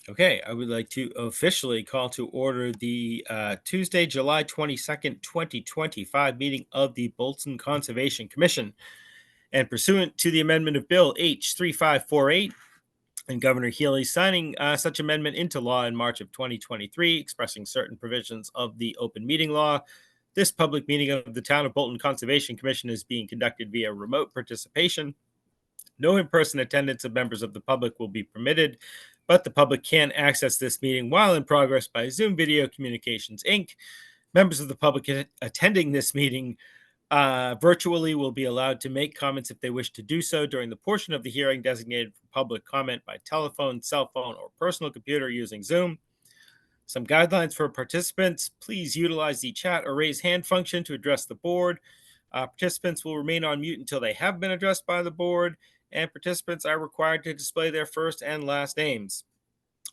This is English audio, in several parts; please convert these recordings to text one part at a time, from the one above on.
Okay, I would like to officially call to order the Tuesday, July 22nd, 2025 meeting of the Bolton Conservation Commission. And pursuant to the amendment of Bill H3548 and Governor Healy signing such amendment into law in March of 2023, expressing certain provisions of the open meeting law, this public meeting of the Town of Bolton Conservation Commission is being conducted via remote participation. No in-person attendance of members of the public will be permitted, but the public can access this meeting while in progress by Zoom Video Communications Inc. Members of the public attending this meeting virtually will be allowed to make comments if they wish to do so during the portion of the hearing designated for public comment by telephone, cell phone, or personal computer using Zoom. Some guidelines for participants: please utilize the chat or raise hand function to address the board. Participants will remain on mute until they have been addressed by the board, and participants are required to display their first and last names.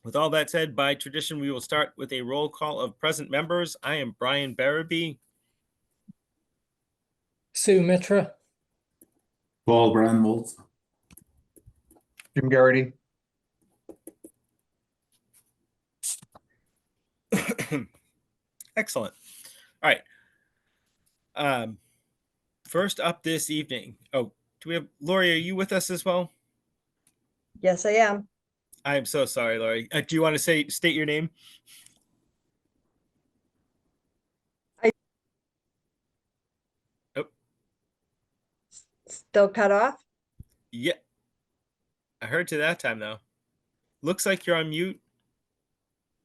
With all that said, by tradition, we will start with a roll call of present members. I am Brian Barabee. Sue Mitra. Paul Brandwolf. Jim Garrity. Excellent. All right. First up this evening. Oh, do we have Lori? Are you with us as well? Yes, I am. I'm so sorry, Lori. Do you want to state your name? Still cut off? Yeah. I heard to that time, though. Looks like you're on mute.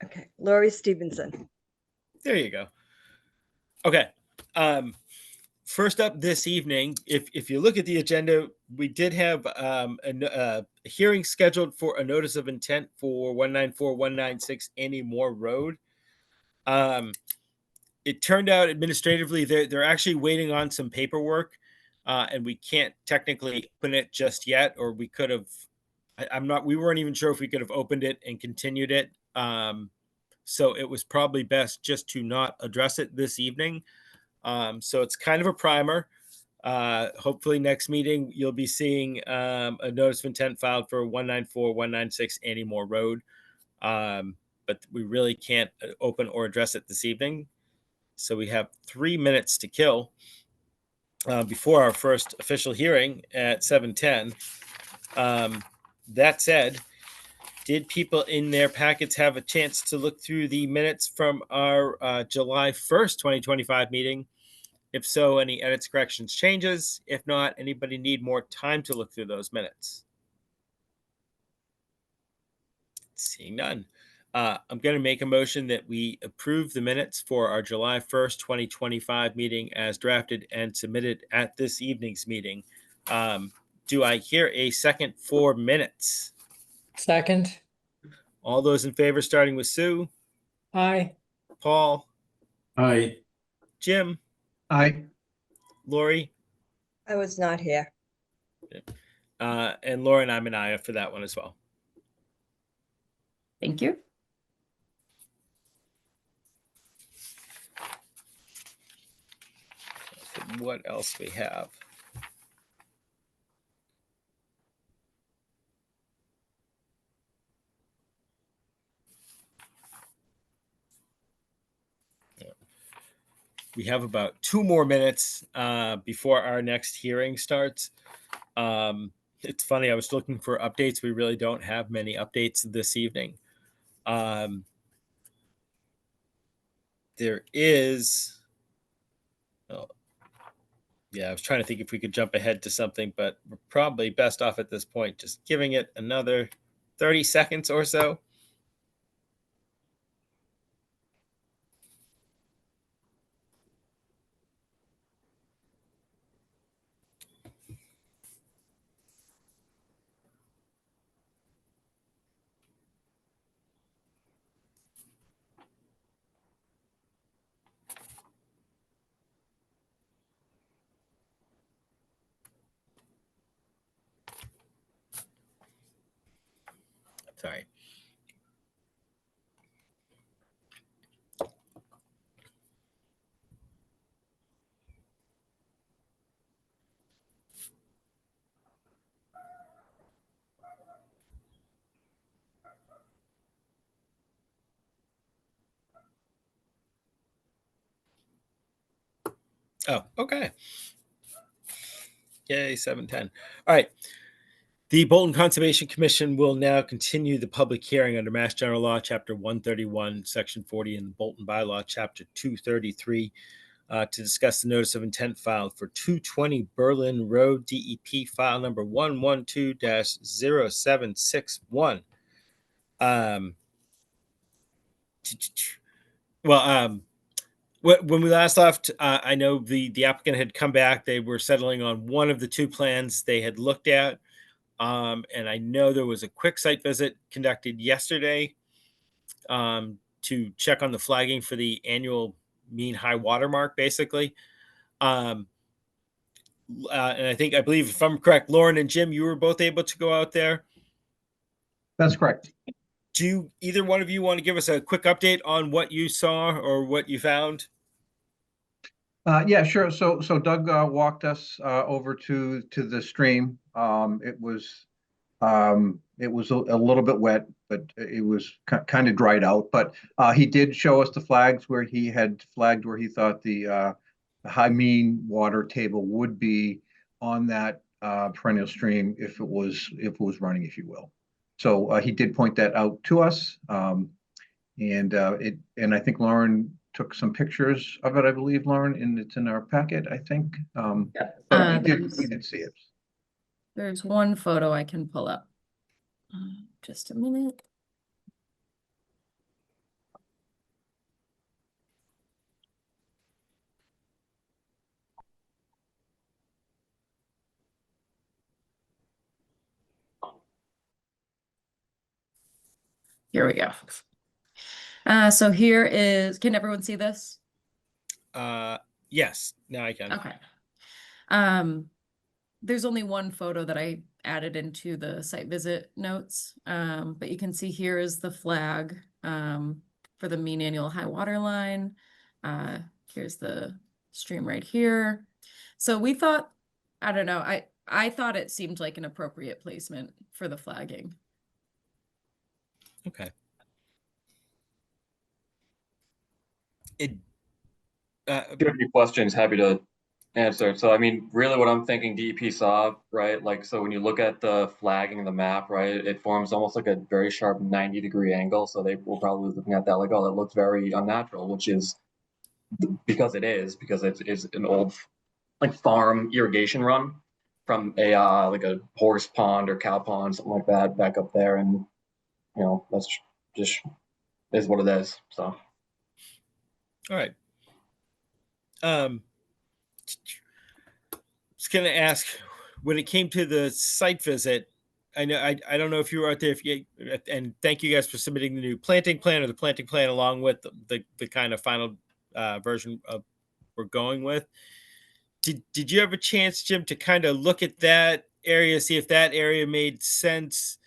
Okay. Lori Stevenson. There you go. Okay. First up this evening, if you look at the agenda, we did have a hearing scheduled for a notice of intent for 194-196 Annie Moore Road. It turned out administratively they're actually waiting on some paperwork, and we can't technically open it just yet, or we could have. We weren't even sure if we could have opened it and continued it. So it was probably best just to not address it this evening. So it's kind of a primer. Hopefully next meeting, you'll be seeing a notice of intent filed for 194-196 Annie Moore Road. But we really can't open or address it this evening. So we have 3 minutes to kill before our first official hearing at 7:10. That said, did people in their packets have a chance to look through the minutes from our July 1st, 2025 meeting? If so, any edits, corrections, changes? If not, anybody need more time to look through those minutes? Seeing none. I'm going to make a motion that we approve the minutes for our July 1st, 2025 meeting as drafted and submitted at this evening's meeting. Do I hear a second for minutes? Second. All those in favor, starting with Sue? Aye. Paul? Aye. Jim? Aye. Lori? I was not here. And Lauren, I'm an aye for that one as well. Thank you. What else we have? We have about 2 more minutes before our next hearing starts. It's funny, I was looking for updates. We really don't have many updates this evening. There is... Oh, yeah, I was trying to think if we could jump ahead to something, but we're probably best off at this point just giving it another 30 seconds or so. Sorry. Oh, okay. Yay, 7:10. All right. The Bolton Conservation Commission will now continue the public hearing under Mass General Law, Chapter 131, Section 40, and the Bolton Bylaw, Chapter 233, to discuss the notice of intent filed for 220 Berlin Road, DEP file number 112-0761. When we last left, I know the applicant had come back. They were settling on one of the two plans they had looked at. And I know there was a quick site visit conducted yesterday to check on the flagging for the annual mean high water mark, basically. And I believe, if I'm correct, Lauren and Jim, you were both able to go out there. That's correct. Do either one of you want to give us a quick update on what you saw or what you found? Yeah, sure. So Doug walked us over to the stream. It was a little bit wet, but it was kind of dried out. But he did show us the flags where he had flagged where he thought the high mean water table would be on that perennial stream if it was running, if you will. So he did point that out to us, and I think Lauren took some pictures of it. I believe, Lauren, and it's in our packet, I think. But we did see it. There's one photo I can pull up. Just a minute. Here we go. So here is, can everyone see this? Yes, now I can. Okay. There's only one photo that I added into the site visit notes, but you can see here is the flag for the mean annual high water line. Here's the stream right here. So we thought, I don't know, I thought it seemed like an appropriate placement for the flagging. Okay. If you have any questions, happy to answer. So, I mean, really what I'm thinking DEP saw, right? Like, so when you look at the flagging of the map, right, it forms almost like a very sharp 90-degree angle. So they will probably be looking at that like, oh, that looks very unnatural, which is because it's an old like farm irrigation run from a like a horse pond or cow pond, something like that, back up there. And, you know, that's just is what it is. So. All right. Just gonna ask, when it came to the site visit, I know I don't know if you were out there, and thank you guys for submitting the new planting plan or the planting plan along with the kind of final version of we're going with. Did you have a chance, Jim, to kind of look at that area, see if that area made sense,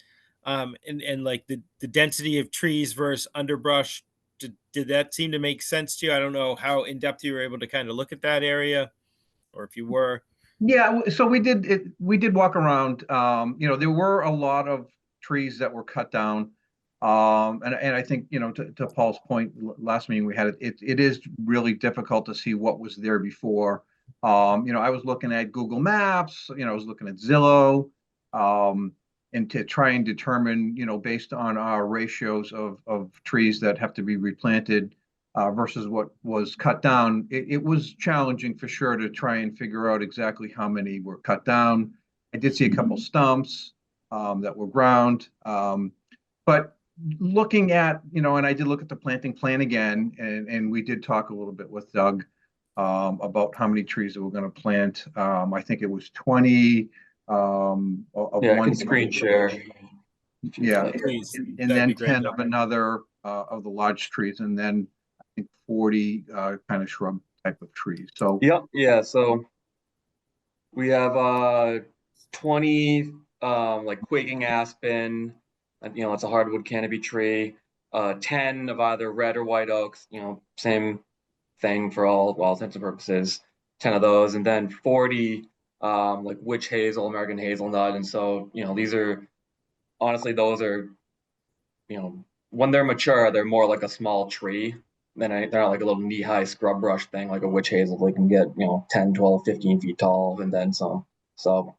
and like the density of trees versus underbrush? Did that seem to make sense to you? I don't know how in depth you were able to kind of look at that area, or if you were. Yeah, so we did walk around. You know, there were a lot of trees that were cut down. And I think, you know, to Paul's point, last meeting we had, it is really difficult to see what was there before. You know, I was looking at Google Maps, you know, I was looking at Zillow, and to try and determine, you know, based on our ratios of trees that have to be replanted versus what was cut down, it was challenging for sure to try and figure out exactly how many were cut down. I did see a couple stumps that were ground, but looking at, you know, and I did look at the planting plan again, and we did talk a little bit with Doug about how many trees that we're going to plant. I think it was 20 of Yeah, I one can screen share. Yeah, Please, and that'd then be great. 10 of another of the large trees, and then I think 40 kind of shrub type of trees. So Yep, yeah, so we have 20 like quaking aspen, you know, it's a hardwood canopy tree, 10 of either red or white oaks, you know, same thing for all intents and purposes, 10 of those, and then 40 like witch hazel, American hazelnut. And so, you know, these are honestly, those are, you know, when they're mature, they're more like a small tree they're not like a little knee-high scrub brush thing like a witch hazel. They can get, 10, 12, 15 feet tall and then some. So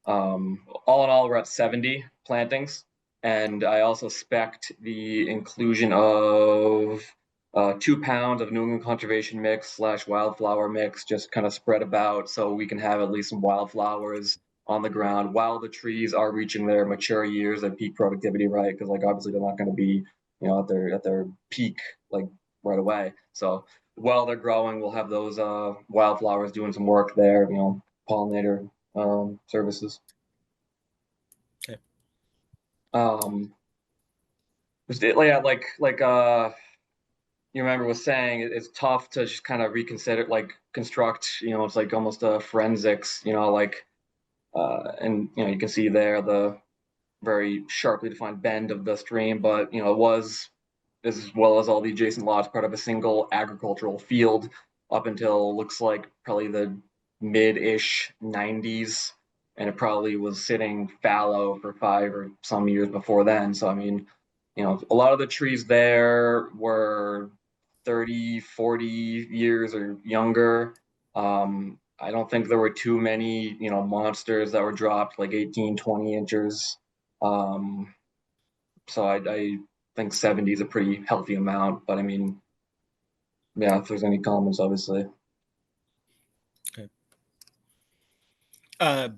all in all, we're at 70 plantings. And I also spec'd the inclusion of 2 pounds of New England Conservation mix / wildflower mix, just kind of spread about so we can have at least some wildflowers on the ground while the trees are reaching their mature years and peak productivity, right? Because like obviously they're not going to be, at their peak like right away. So while they're growing, we'll have those wildflowers doing some work there, pollinator services. Okay. You remember was saying, it's tough to just kind of reconsider, like construct, it's like almost a forensics, and you can see there the very sharply defined bend of the stream, but it was, as well as all the adjacent lots, part of a single agricultural field up until looks like probably the mid-ish 90s, and it probably was sitting fallow for 5 or some years before then. So I mean, a lot of the trees there were 30, 40 years or younger. I don't think there were too many, monsters that were dropped like 18, 20 inches. So I think 70 is a pretty healthy amount, but I mean, yeah, if there's any comments, obviously. Yeah,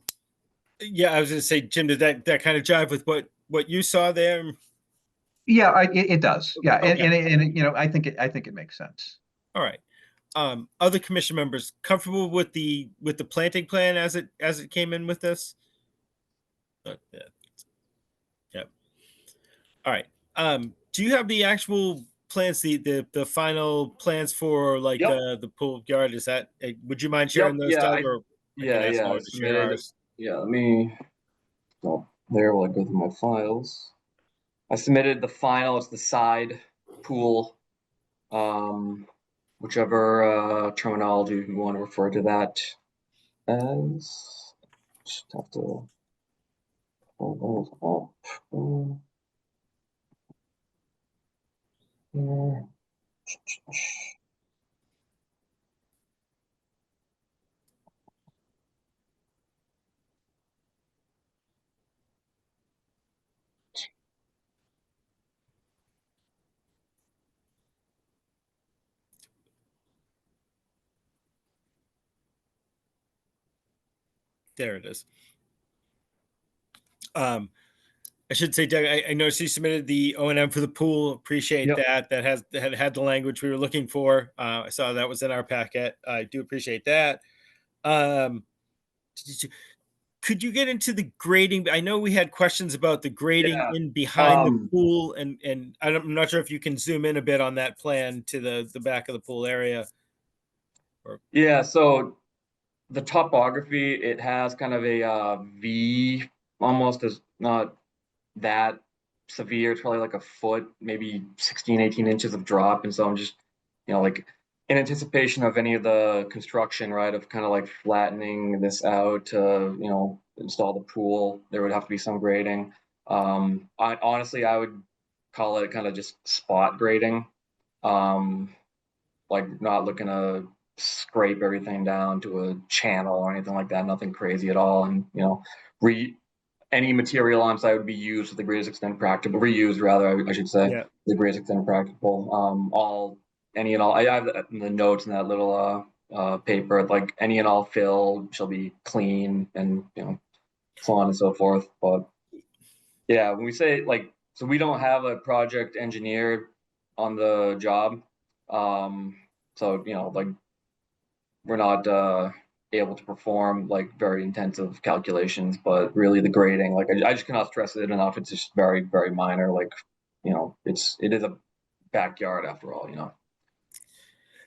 I was going to say, Jim, did that kind of jive with what you saw there? Yeah, it does. Yeah, Okay. and I think it makes sense. All right. Other commission members comfortable with the planting plan as it came in with this? Yeah. Yep. All right. Do you have the actual plans, the final plans for like Yep. the pool yard? Is that, would you mind sharing those, Yeah, Doug? Or I can ask I Laura to share submitted. ours. Yeah, let me. Well, there will I go through my files. I submitted the final. It's the side pool, whichever terminology you want to refer to that as. Just have to pull those up. Here. There it is. I should say, Doug, I noticed you submitted the O&M for the pool. Appreciate Yep. that. That had the language we were looking for. I saw that was in our packet. I do appreciate that. Could you get into the grading? I know we had questions about the grading Yeah. in behind the pool, and I'm not sure if you can zoom in a bit on that plan to the back of the pool area. Yeah, so the topography, it has kind of a V, almost, as not that severe. It's probably like a foot, maybe 16, 18 inches of drop. And so I'm just, like in anticipation of any of the construction, right, of kind of like flattening this out to, install the pool, there would have to be some grading. Honestly, I would call it kind of just spot grading. Like not looking to scrape everything down to a channel or anything like that. Nothing crazy at all. And any material on site would be used to the greatest extent practical, reused rather, I should say, Yeah. the greatest extent practical. Any and all. I have the notes in that little paper. Like any and all fill shall be clean, and so on and so forth. But yeah, when we say like, so we don't have a project engineer on the job. So like we're not able to perform like very intensive calculations, but really the grading, like I just cannot stress it enough. It's just very, very minor. Like, it is a backyard after all,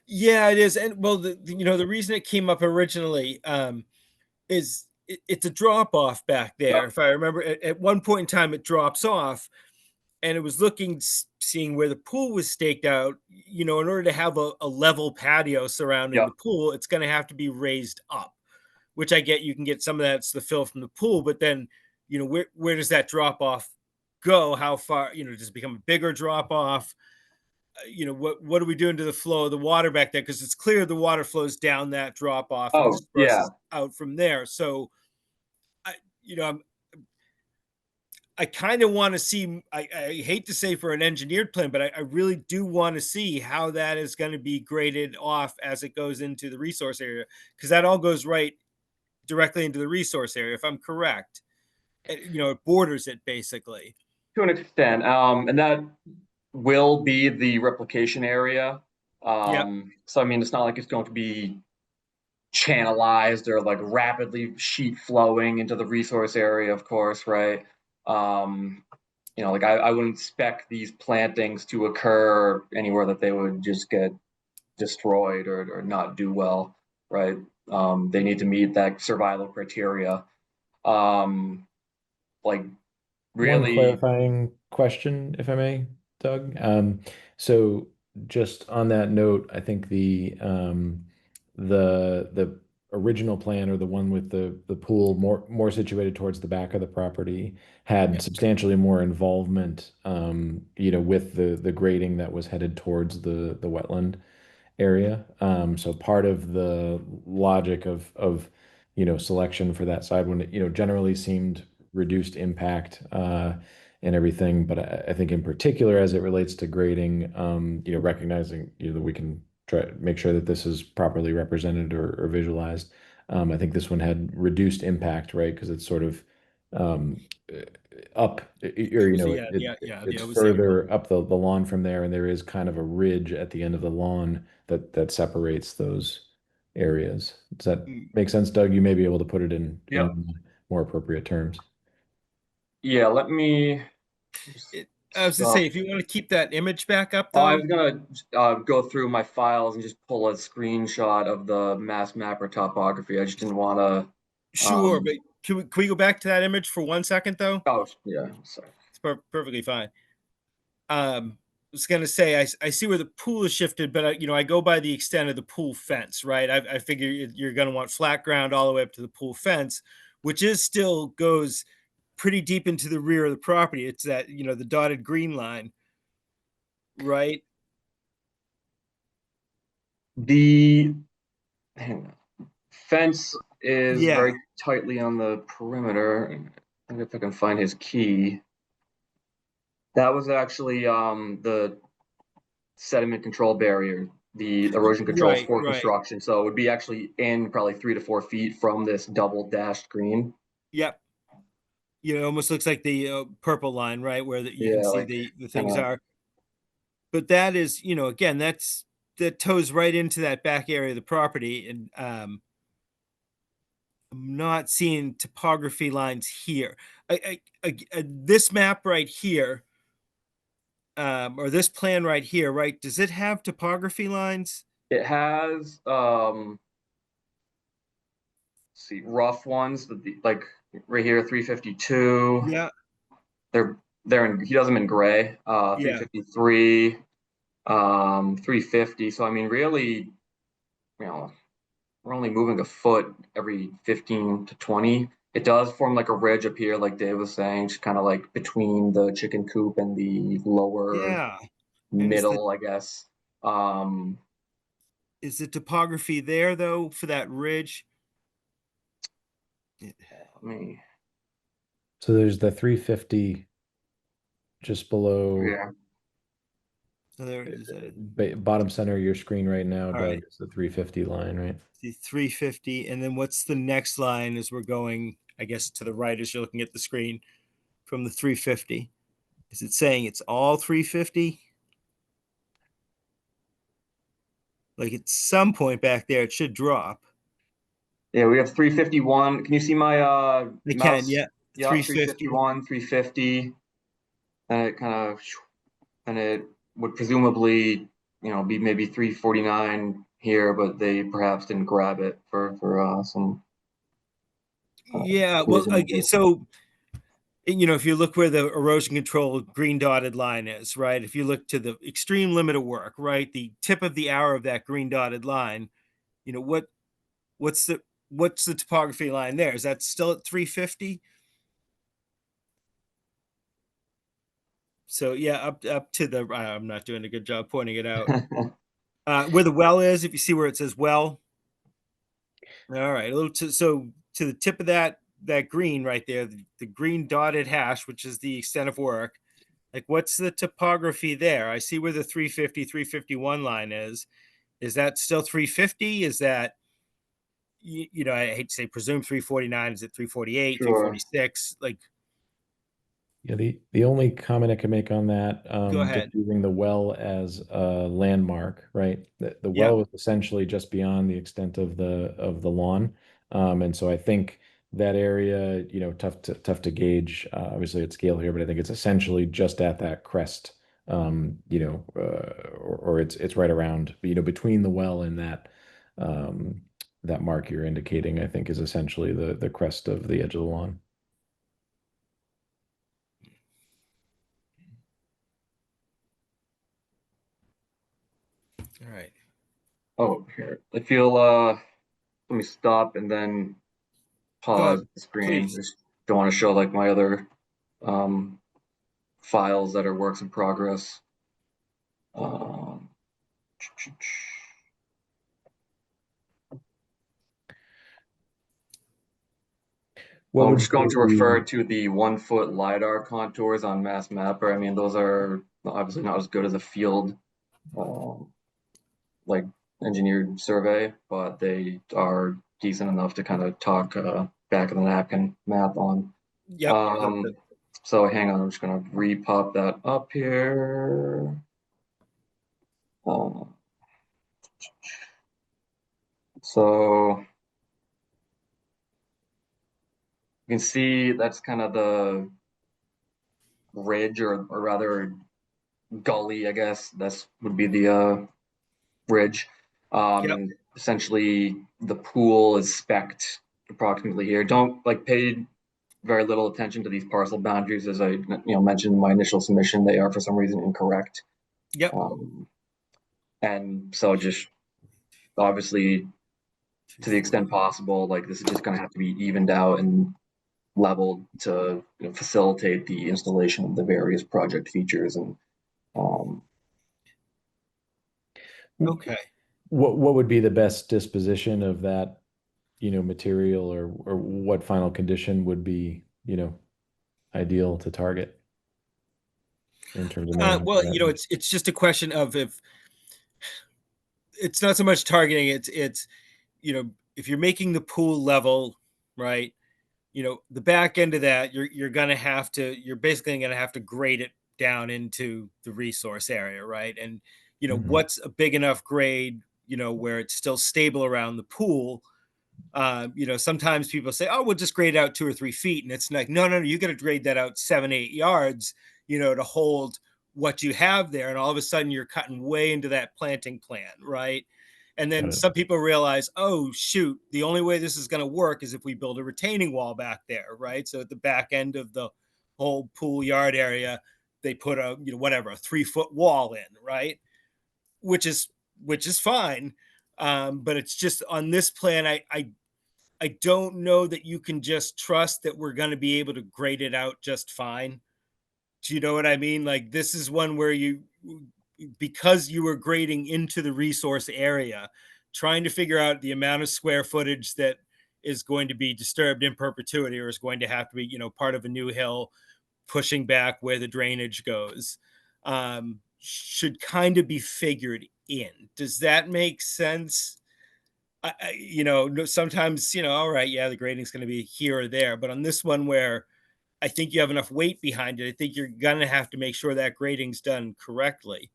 Yeah, it is. And well, the reason it came up originally is it's a drop off back there. Yep. If I remember, at one point in time, it drops off, and it was seeing where the pool was staked out. In order to have a level patio surrounding Yep. the pool, it's going to have to be raised up, which I get. You can get some of that's the fill from the pool, but then where does that drop off go? How far? Does it become a bigger drop off? you know, what are we doing to the flow of the water back there? Because it's clear the water flows down that drop off and Oh, disperses yeah. out from there. So I, you know, I kind of want to see, I hate to say for an engineered plan, but I really do want to see how that is going to be graded off as it goes into the resource area, because that all goes right directly into the resource area, if I'm correct. You know, it borders it basically. To an extent, and that will be the replication area. Yep. So I mean, it's not like it's going to be channelized or like rapidly sheet flowing into the resource area, of course, right? You know, like I wouldn't expect these plantings to occur anywhere that they would just get destroyed or not do well, right? They need to meet that survival criteria. Like One really, clarifying question, if I may, Doug. So just on that note, I think the original plan, or the one with the pool more situated towards the back of the property, had substantially more involvement, you know, with the grading that was headed towards the wetland area. So part of the logic of you know, selection for that side one, you know, generally seemed reduced impact and everything. But I think in particular, as it relates to grading, you know, recognizing, you know, that we can try to make sure that this is properly represented or visualized. I think this one had reduced impact, right? Because it's sort of um, up, or, you know, Yeah, yeah, it's it was further up the lawn from there, and there is kind of a ridge at the end of the lawn that separates those areas. Does that make sense, Doug? You may be able to put it Yep. in more appropriate terms. yeah, let me I was to stop. say, if you want to keep that image back up, Oh, I though. was gonna go through my files and just pull a screenshot of the mass mapper topography. I just didn't want to. Sure, but can we go back to that image for 1 second, though? Oh, yeah, sorry. It's perfectly fine. I was gonna say, I see where the pool is shifted, but you know, I go by the extent of the pool fence, right? I figure you're gonna want flat ground all the way up to the pool fence, which is still goes pretty deep into the rear of the property. It's that, you know, the dotted green line, right? The hang on. Fence is Yeah. very tightly on the perimeter. I think if I can find his key. That was actually the sediment control barrier, the erosion control Right, for right. construction. So it would be actually in probably 3 to 4 feet from this double dashed green. Yep. You know, it almost looks like the purple line, right, where you can Yeah, see like the things kinda, are. But that is, you know, again, that toes right into that back area of the property, and I'm not seeing topography lines here. This map right here, or this plan right here, right? Does it have topography lines? it has let's see, rough ones, like right here, 352. Yeah, They're in, he does them in gray, yeah, 353, 350. So I mean, really, you know, we're only moving a foot every 15 to 20. It does form like a ridge up here, like Dave was saying, just kind of like between the chicken coop and the lower yeah. And middle, I guess. Um, is the topography there though for that ridge? let me, So there's the 350 just below, yeah, So there is a bottom center of your screen right now, All Doug. right. It's the 350 line, right? the 350, and then what's the next line as we're going, I guess, to the right as you're looking at the screen from the 350? Is it saying it's all 350? Like at some point back there, it should drop. yeah. We have 351. Can you see my They mouse? can, yeah. Yeah, 350. 351, 350. And it kind of, and it would presumably, you know, be maybe 349 here, but they perhaps didn't grab it for some. Yeah, well, so you know, if you look where the erosion control green dotted line is, right? If you look to the extreme limit of work, right, the tip of the arrow of that green dotted line, you know, what's the topography line there? Is that still at 350? So yeah, up to the, I'm not doing a good job pointing it out. Where the well is, if you see where it says well. All right, a little so to the tip of that green right there, the green dotted hash, which is the extent of work. Like, what's the topography there? I see where the 350, 351 line is. Is that still 350? Is that, you know, I hate to say presume 349. Is it 348, Sure. 346? Like, Yeah, the only comment I can make on that, Go just ahead. using the well as a landmark, right? The Yeah. well was essentially just beyond the extent of the lawn. And so I think that area, you know, tough to gauge, obviously at scale here, but I think it's essentially just at that crest, you know, or it's right around, you know, between the well and that mark you're indicating, I think is essentially the crest of the edge of the lawn. All right. Oh, here. I feel let me stop and then pause ahead, the screen. please. Just don't want to show like my other files that are works in progress. Um, What I'm would just going to be refer the- to the 1 foot LiDAR contours on Mass Mapper. I mean, those are obviously not as good as a field like engineered survey, but they are decent enough to kind of talk back of the napkin math on. Yep. So hang on, I'm just gonna repop that up here. So you can see that's kind of the ridge or rather gully, I guess. That's would be the ridge. Yep. And essentially the pool is spec'd approximately here. Don't like pay very little attention to these parcel boundaries, as I mentioned in my initial submission. They are for some reason incorrect. Yep. And so just obviously to the extent possible, like this is just going to have to be evened out and leveled to facilitate the installation of the various project features. And Okay. what would be the best disposition of that, you know, material, or what final condition would be, you know, ideal to target in terms of management? Well, you know, it's just a question of if it's not so much targeting, it's you know, if you're making the pool level, right? You know, the back end of that, you're basically gonna have to grade it down into the resource area, right? And you know, Mhm. what's a big enough grade, you know, where it's still stable around the pool. You know, sometimes people say, "Oh, we'll just grade out 2 or 3 feet," and it's like, no, you got to grade that out 7, 8 yards, you know, to hold what you have there, and all of a sudden you're cutting way into that planting plan, right? And Got then it. some people realize, oh shoot, the only way this is going to work is if we build a retaining wall back there, right? So at the back end of the whole pool yard area, they put a, you know, whatever, a 3-foot wall in, right? Which is fine. But it's just on this plan, I don't know that you can just trust that we're going to be able to grade it out just fine. Do you know what I mean? Like, this is one where because you were grading into the resource area, trying to figure out the amount of square footage that is going to be disturbed in perpetuity or is going to have to be, you know, part of a new hill, pushing back where the drainage goes, should kind of be figured in. Does that make sense? You know, sometimes, you know, all right, yeah, the grading's going to be here or there, but on this one where I think you have enough weight behind it, I think you're going to have to make sure that grading's done correctly.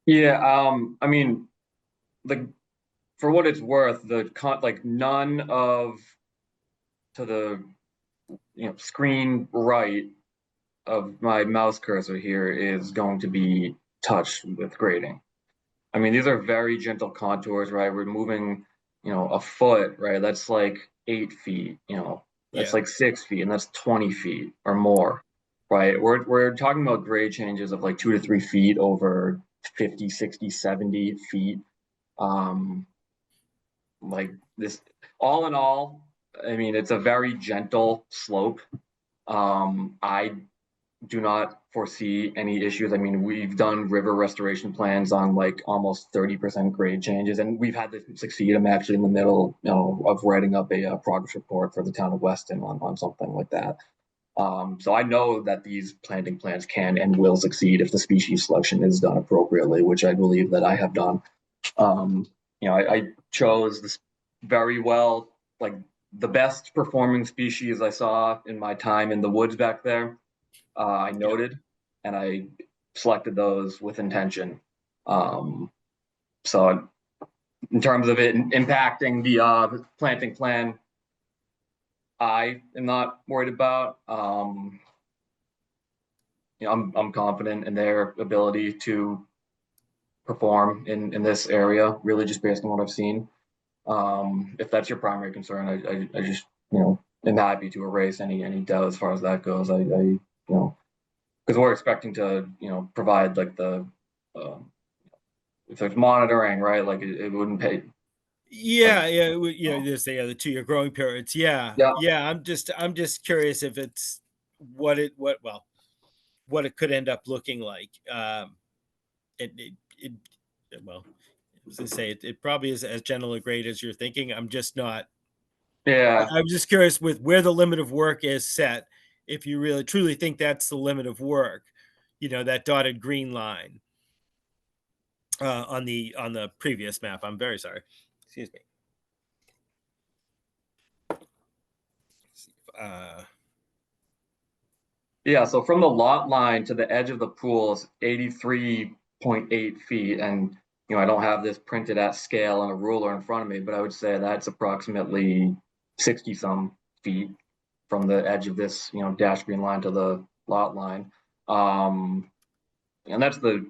yeah, I mean, the for what it's worth, like none of to the screen right of my mouse cursor here is going to be touched with grading. I mean, these are very gentle contours, right? We're moving, a foot, right? That's like 8 feet, that's Yeah. like 6 feet, and that's 20 feet or more, right? We're talking about grade changes of like 2 to 3 feet over 50, 60, 70 feet. Like this, all in all, I mean, it's a very gentle slope. I do not foresee any issues. I mean, we've done river restoration plans on like almost 30% grade changes, and we've had this succeed. I'm actually in the middle, of writing up a progress report for the town of Weston on something like that. So I know that these planting plans can and will succeed if the species selection is done appropriately, which I believe that I have done. I chose this very well, like the best performing species I saw in my time in the woods back there. I noted, and I selected those with intention. So in terms of it impacting the planting plan, I am not worried about. I'm confident in their ability to perform in this area, really just based on what I've seen. If that's your primary concern, I just am happy to erase any doubt as far as that goes. Because we're expecting to provide like the if there's monitoring, right? Like it wouldn't pay. Yeah, there's the 2-year growing periods. Yeah. I'm just curious if it's what it could end up looking like. Well, as I say, it probably is as gentle a grade as you're thinking. I'm just not. Yeah. I'm just curious with where the limit of work is set. If you really truly think that's the limit of work, that dotted green line on the previous map. I'm very sorry. Excuse me. Yeah, so from the lot line to the edge of the pool is 83.8 feet. And, I don't have this printed at scale on a ruler in front of me, but I would say that's approximately 60 some feet from the edge of this, dash green line to the lot line. And that's the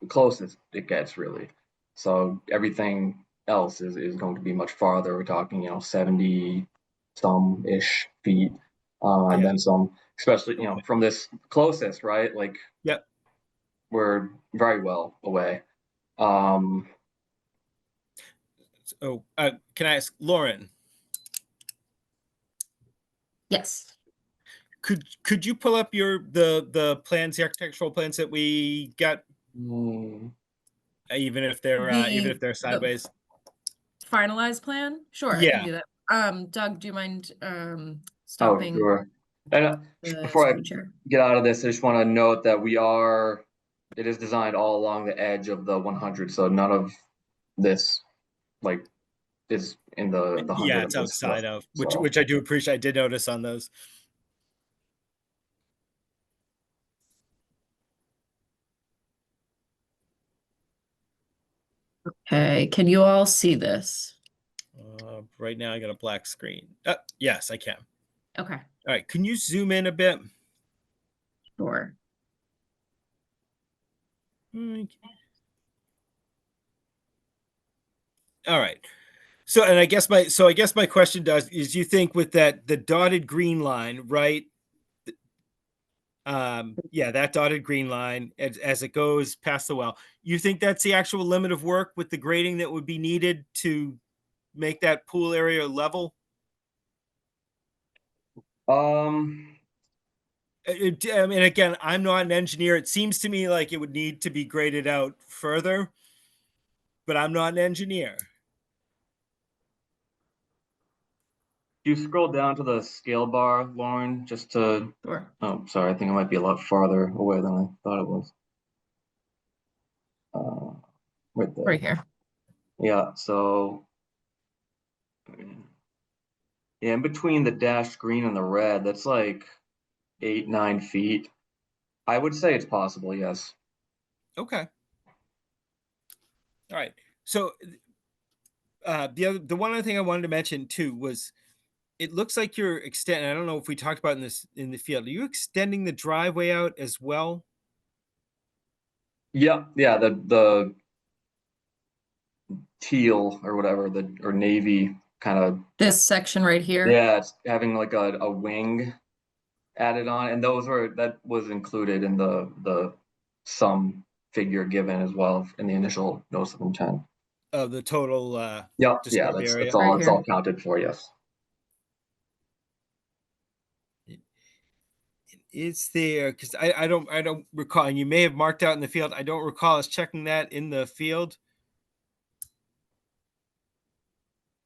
closest it gets, really. So everything else is going to be much farther. We're talking, 70 some ish feet, and then some, especially, from this closest, right? Like, yep, we're very well away. So, can I ask Lauren? Yes. Could you pull up the plans, the architectural plans that we got, even if they're sideways? Finalized plan? Sure, I Yeah. can do that. Doug, do you mind stopping? Oh, sure. And the before I screen share? get out of this, I just want to note that it is designed all along the edge of the 100, so none of this like is in the 100. Yeah, it's outside of, which I do appreciate. I did notice on those. Okay, can you all see this? Right now I got a black screen. Yes, I can. Okay, All right, can you zoom in a bit? sure. All right. So, and I guess my question is, you think with the dotted green line, right? That dotted green line as it goes past the well, you think that's the actual limit of work with the grading that would be needed to make that pool area level? I mean, again, I'm not an engineer. It seems to me like it would need to be graded out further, but I'm not an engineer. You scroll down to the scale bar, Lauren, just to. Sure. Oh, sorry. I think it might be a lot farther away than I thought it was. Right there. Right here. Yeah. So. Yeah, in between the dashed green and the red, that's like 8-9 feet. I would say it's possible. Yes. Okay. All right. So the one other thing I wanted to mention too was, it looks like you're extending. I don't know if we talked about in the field. Are you extending the driveway out as well? Yeah. Yeah. The teal or whatever, or navy kind of. This section right here? Yeah, it's having like a wing added on, and that was included in the sum figure given as well in the initial notice of intent. The total Yeah, disturbed that's area. all. Right It's here. all counted for. Yes. is there, because I don't recall, and you may have marked out in the field. I don't recall us checking that in the field.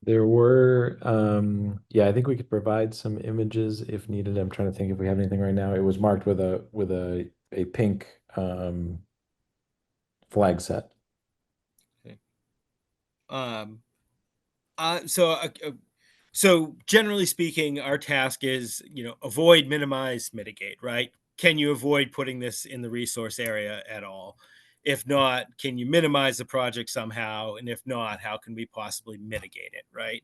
There were, yeah, I think we could provide some images if needed. I'm trying to think if we have anything right now. It was marked with a pink flag set. Um, so generally speaking, our task is, avoid, minimize, mitigate, right? Can you avoid putting this in the resource area at all? If not, can you minimize the project somehow? And if not, how can we possibly mitigate it, right?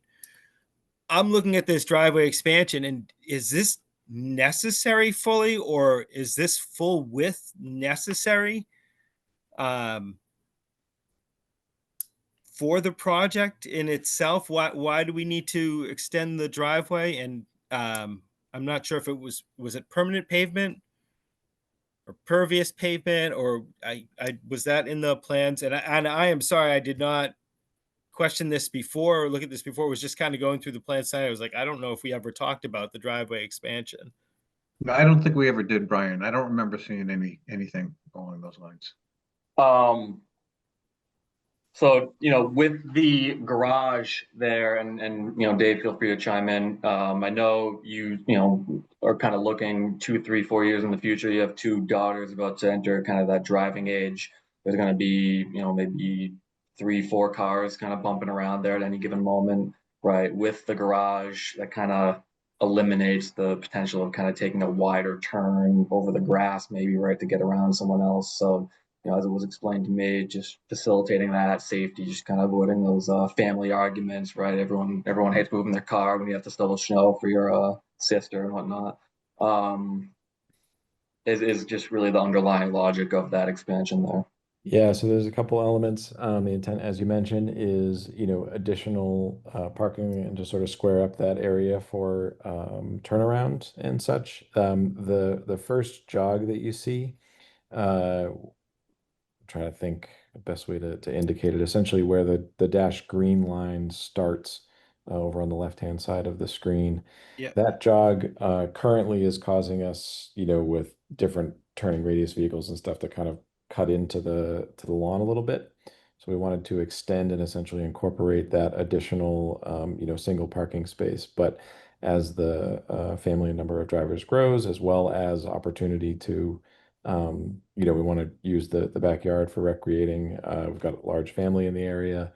I'm looking at this driveway expansion, and is this necessary fully, or is this full width necessary? For the project in itself? Why do we need to extend the driveway? And I'm not sure if it was it permanent pavement or pervious pavement, or I was that in the plans? And I am sorry, I did not question this before or look at this before. It was just kind of going through the plan side. I was like, I don't know if we ever talked about the driveway expansion. No, I don't think we ever did, Brian. I don't remember seeing anything along those lines. So, with the garage there, and Dave, feel free to chime in. I know you are kind of looking 2, 3, 4 years in the future. You have 2 daughters about to enter kind of that driving age. There's going to be, maybe 3, 4 cars kind of bumping around there at any given moment, right? With the garage, that kind of eliminates the potential of kind of taking a wider turn over the grass, maybe, right, to get around someone else. So, as it was explained to me, just facilitating that safety, just kind of avoiding those family arguments, right? Everyone hates moving their car when you have to shovel snow for your sister and whatnot. Is just really the underlying logic of that expansion there. Yeah, so there's a couple elements. The intent, as you mentioned, is, additional parking and to sort of square up that area for turnaround and such. The first jog that you see, trying to think the best way to indicate it, essentially where the dash green line starts over on the left-hand side of the screen. Yeah. That jog currently is causing us, with different turning radius vehicles and stuff, to kind of cut into the lawn a little bit. So we wanted to extend and essentially incorporate that additional, single parking space. But as the family and number of drivers grows, as well as opportunity to we want to use the backyard for recreating. We've got a large family in the area.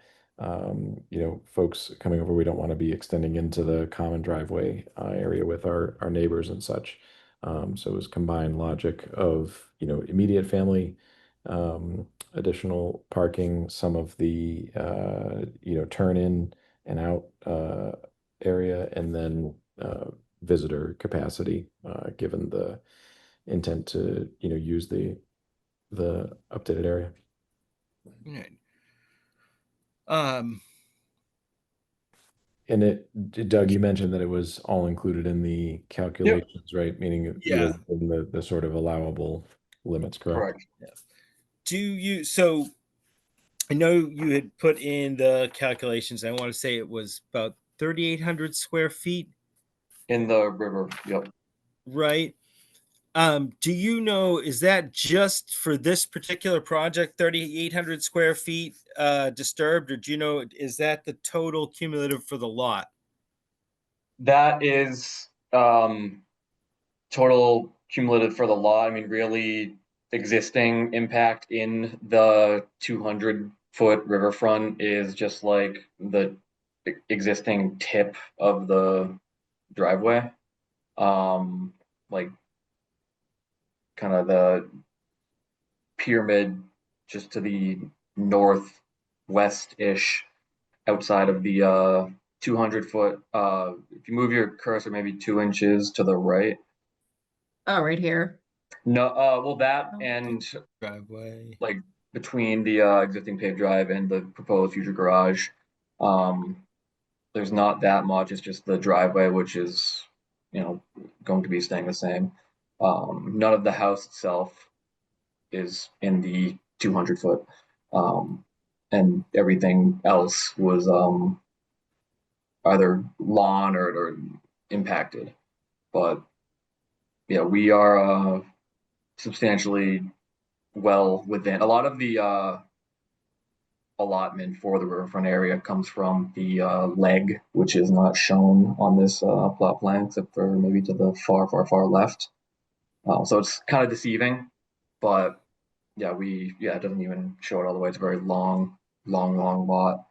Folks coming over, we don't want to be extending into the common driveway area with our neighbors and such. So it was combined logic of, immediate family, additional parking, some of the, turn in and out area, and then visitor capacity, given the intent to use the updated area. Right. And Doug, you mentioned that it was all included in the calculations, right? Meaning, Yeah. in the sort of allowable limits, correct? So I know you had put in the calculations. I want to say it was about 3,800 square feet. In the river, yep. Right. Do you know, is that just for this particular project, 3,800 square feet disturbed, or do you know, is that the total cumulative for the lot? That is total cumulative for the lot. I mean, really existing impact in the 200-foot riverfront is just like the existing tip of the driveway. Like kind of the pyramid just to the northwest-ish outside of the 200-foot. If you move your cursor maybe 2 inches to the right. Oh, right here. No, well, that and Driveway. like between the existing paved drive and the proposed future garage, there's not that much. It's just the driveway, which is, going to be staying the same. None of the house itself is in the 200-foot, and everything else was either lawn or impacted. But yeah, we are substantially well within. A lot of the allotment for the riverfront area comes from the leg, which is not shown on this plot plan, except for maybe to the far left. So it's kind of deceiving, but yeah, it doesn't even show it all the way. It's a very long lot.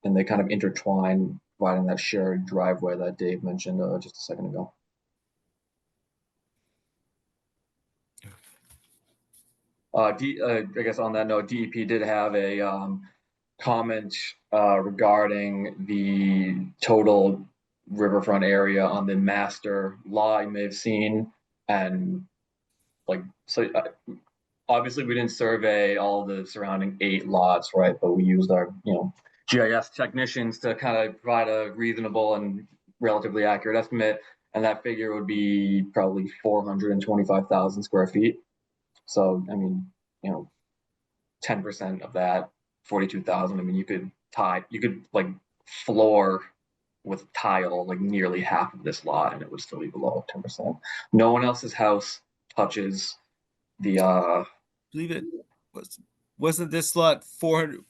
And they kind of intertwine, providing that shared driveway that Dave mentioned just a second ago. I guess on that note, DEP did have a comment regarding the total riverfront area on the master law you may have seen, and obviously we didn't survey all the surrounding 8 lots, right? But we used our GIS technicians to kind of provide a reasonable and relatively accurate estimate, and that figure would be probably 425,000 square feet. So, I mean, 10% of that, 42,000. I mean, you could like floor with tile like nearly half of this lot, and it would still be below 10%. No one else's house touches the. I believe it wasn't this lot 400.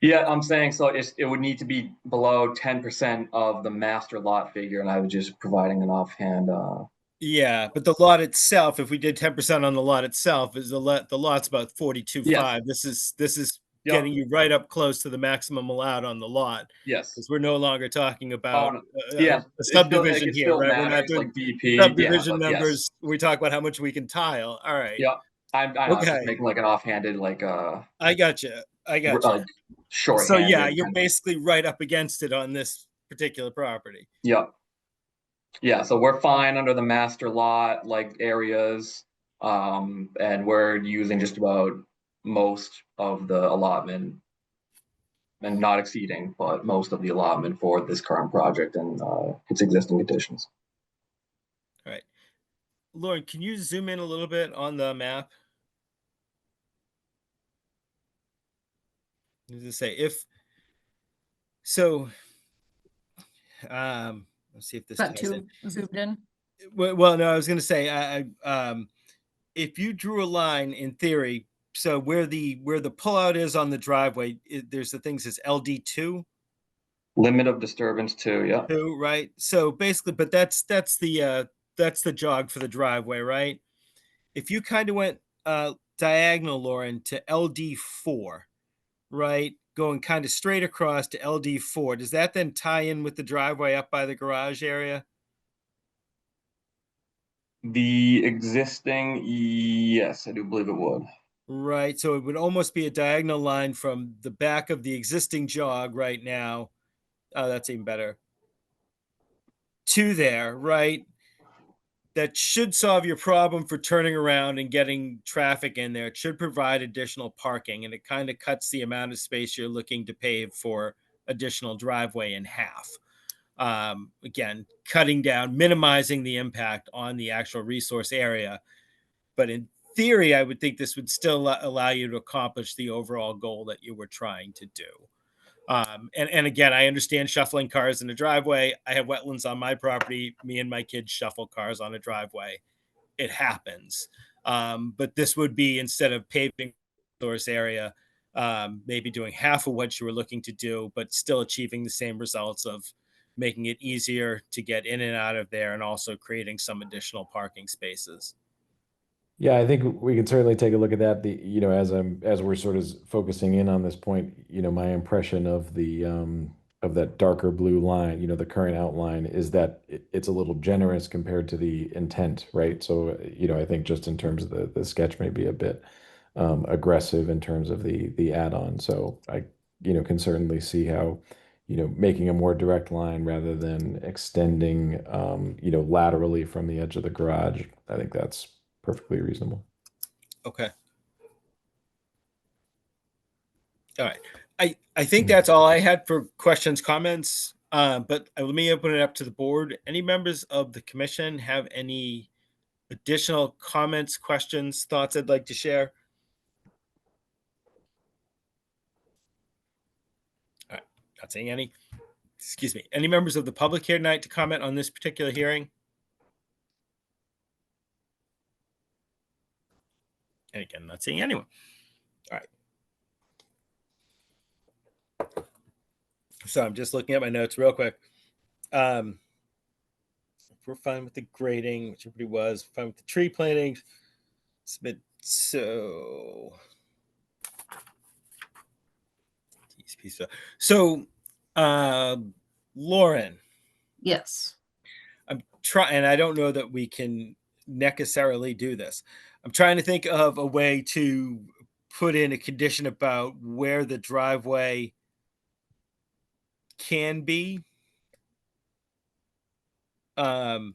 Yeah, I'm saying so. It would need to be below 10% of the master lot figure, and I was just providing an offhand. Yeah, but the lot itself, if we did 10% on the lot itself, is the lot's about 42.5. Yes. This is Yep. getting you right up close to the maximum allowed on the lot, Yes. because we're no longer talking about no. a subdivision it here, still right? We're not matters, doing like DP. subdivision Yeah, numbers. We talk about how much we can tile. All right. Yeah, I was just Okay. making like an offhanded I got you. shorthand. So yeah, you're basically right up against it on this particular property. Yeah. Yeah, so we're fine under the master lot like areas, and we're using just about most of the allotment, and not exceeding, but most of the allotment for this current project and its existing conditions. All right, Lauren, can you zoom in a little bit on the map? As I say, let's see if this That ties in. too zoomed in. Well, no, I was going to say, if you drew a line in theory, so where the pullout is on the driveway, there's the things as LD2. Limit of disturbance 2, yeah. 2, right? So basically, but that's the jog for the driveway, right? If you kind of went diagonal, Lauren, to LD4, right, going kind of straight across to LD4, does that then tie in with the driveway up by the garage area? The existing, yes, I do believe it would. Right. So it would almost be a diagonal line from the back of the existing jog right now. Oh, that's even better. To there, right? That should solve your problem for turning around and getting traffic in there. It should provide additional parking, and it kind of cuts the amount of space you're looking to pave for additional driveway in half. Again, cutting down, minimizing the impact on the actual resource area. But in theory, I would think this would still allow you to accomplish the overall goal that you were trying to do. And again, I understand shuffling cars in a driveway. I have wetlands on my property. Me and my kids shuffle cars on a driveway. It happens. But this would be, instead of paving source area, maybe doing half of what you were looking to do, but still achieving the same results of making it easier to get in and out of there, and also creating some additional parking spaces. Yeah, I think we can certainly take a look at that. As we're sort of focusing in on this point, my impression of of that darker blue line, the current outline, is that it's a little generous compared to the intent, right? So, I think just in terms of the sketch may be a bit aggressive in terms of the add-on. So I, can certainly see how, making a more direct line rather than extending, laterally from the edge of the garage. I think that's perfectly reasonable. Okay. All right. I think that's all I had for questions, comments. But let me open it up to the board. Any members of the commission have any additional comments, questions, thoughts I'd like to share? All right. Not saying any. Excuse me. Any members of the public here tonight to comment on this particular hearing? And again, not seeing anyone. All right. So I'm just looking at my notes real quick. If we're fine with the grading, which everybody was, fine with the tree planting, submit. So, Lauren, Yes. I'm trying, and I don't know that we can necessarily do this. I'm trying to think of a way to put in a condition about where the driveway can be. And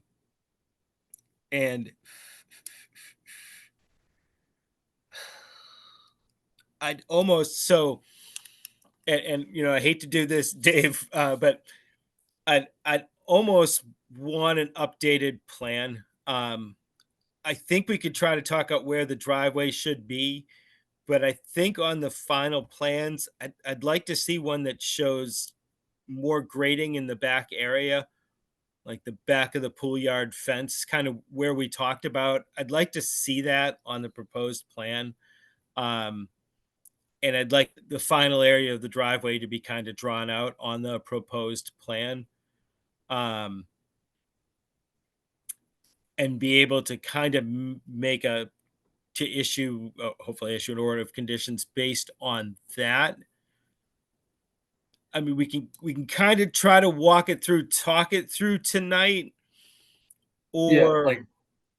I'd almost and you know, I hate to do this, Dave, but I'd almost want an updated plan. I think we could try to talk out where the driveway should be, but I think on the final plans, I'd like to see one that shows more grading in the back area, like the back of the pool yard fence, kind of where we talked about. I'd like to see that on the proposed plan. And I'd like the final area of the driveway to be kind of drawn out on the proposed plan. And be able to kind of make hopefully issue an order of conditions based on that. I mean, we can kind of try to talk it through tonight, Yeah, or like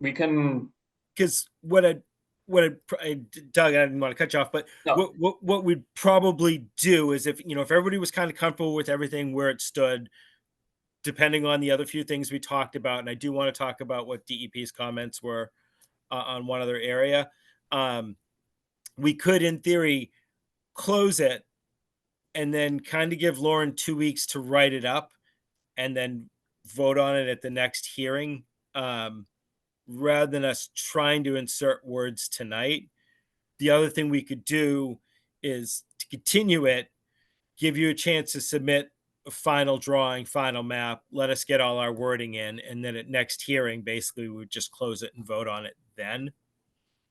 we can. because Doug, I didn't want to cut you off, but No. what we'd probably do is if everybody was kind of comfortable with everything where it stood, depending on the other few things we talked about, and I do want to talk about what DEP's comments were on one other area. We could, in theory, close it and then kind of give Lauren 2 weeks to write it up and then vote on it at the next hearing, rather than us trying to insert words tonight. The other thing we could do is to continue it, give you a chance to submit a final drawing, final map, let us get all our wording in, and then at next hearing, basically, we would just close it and vote on it then.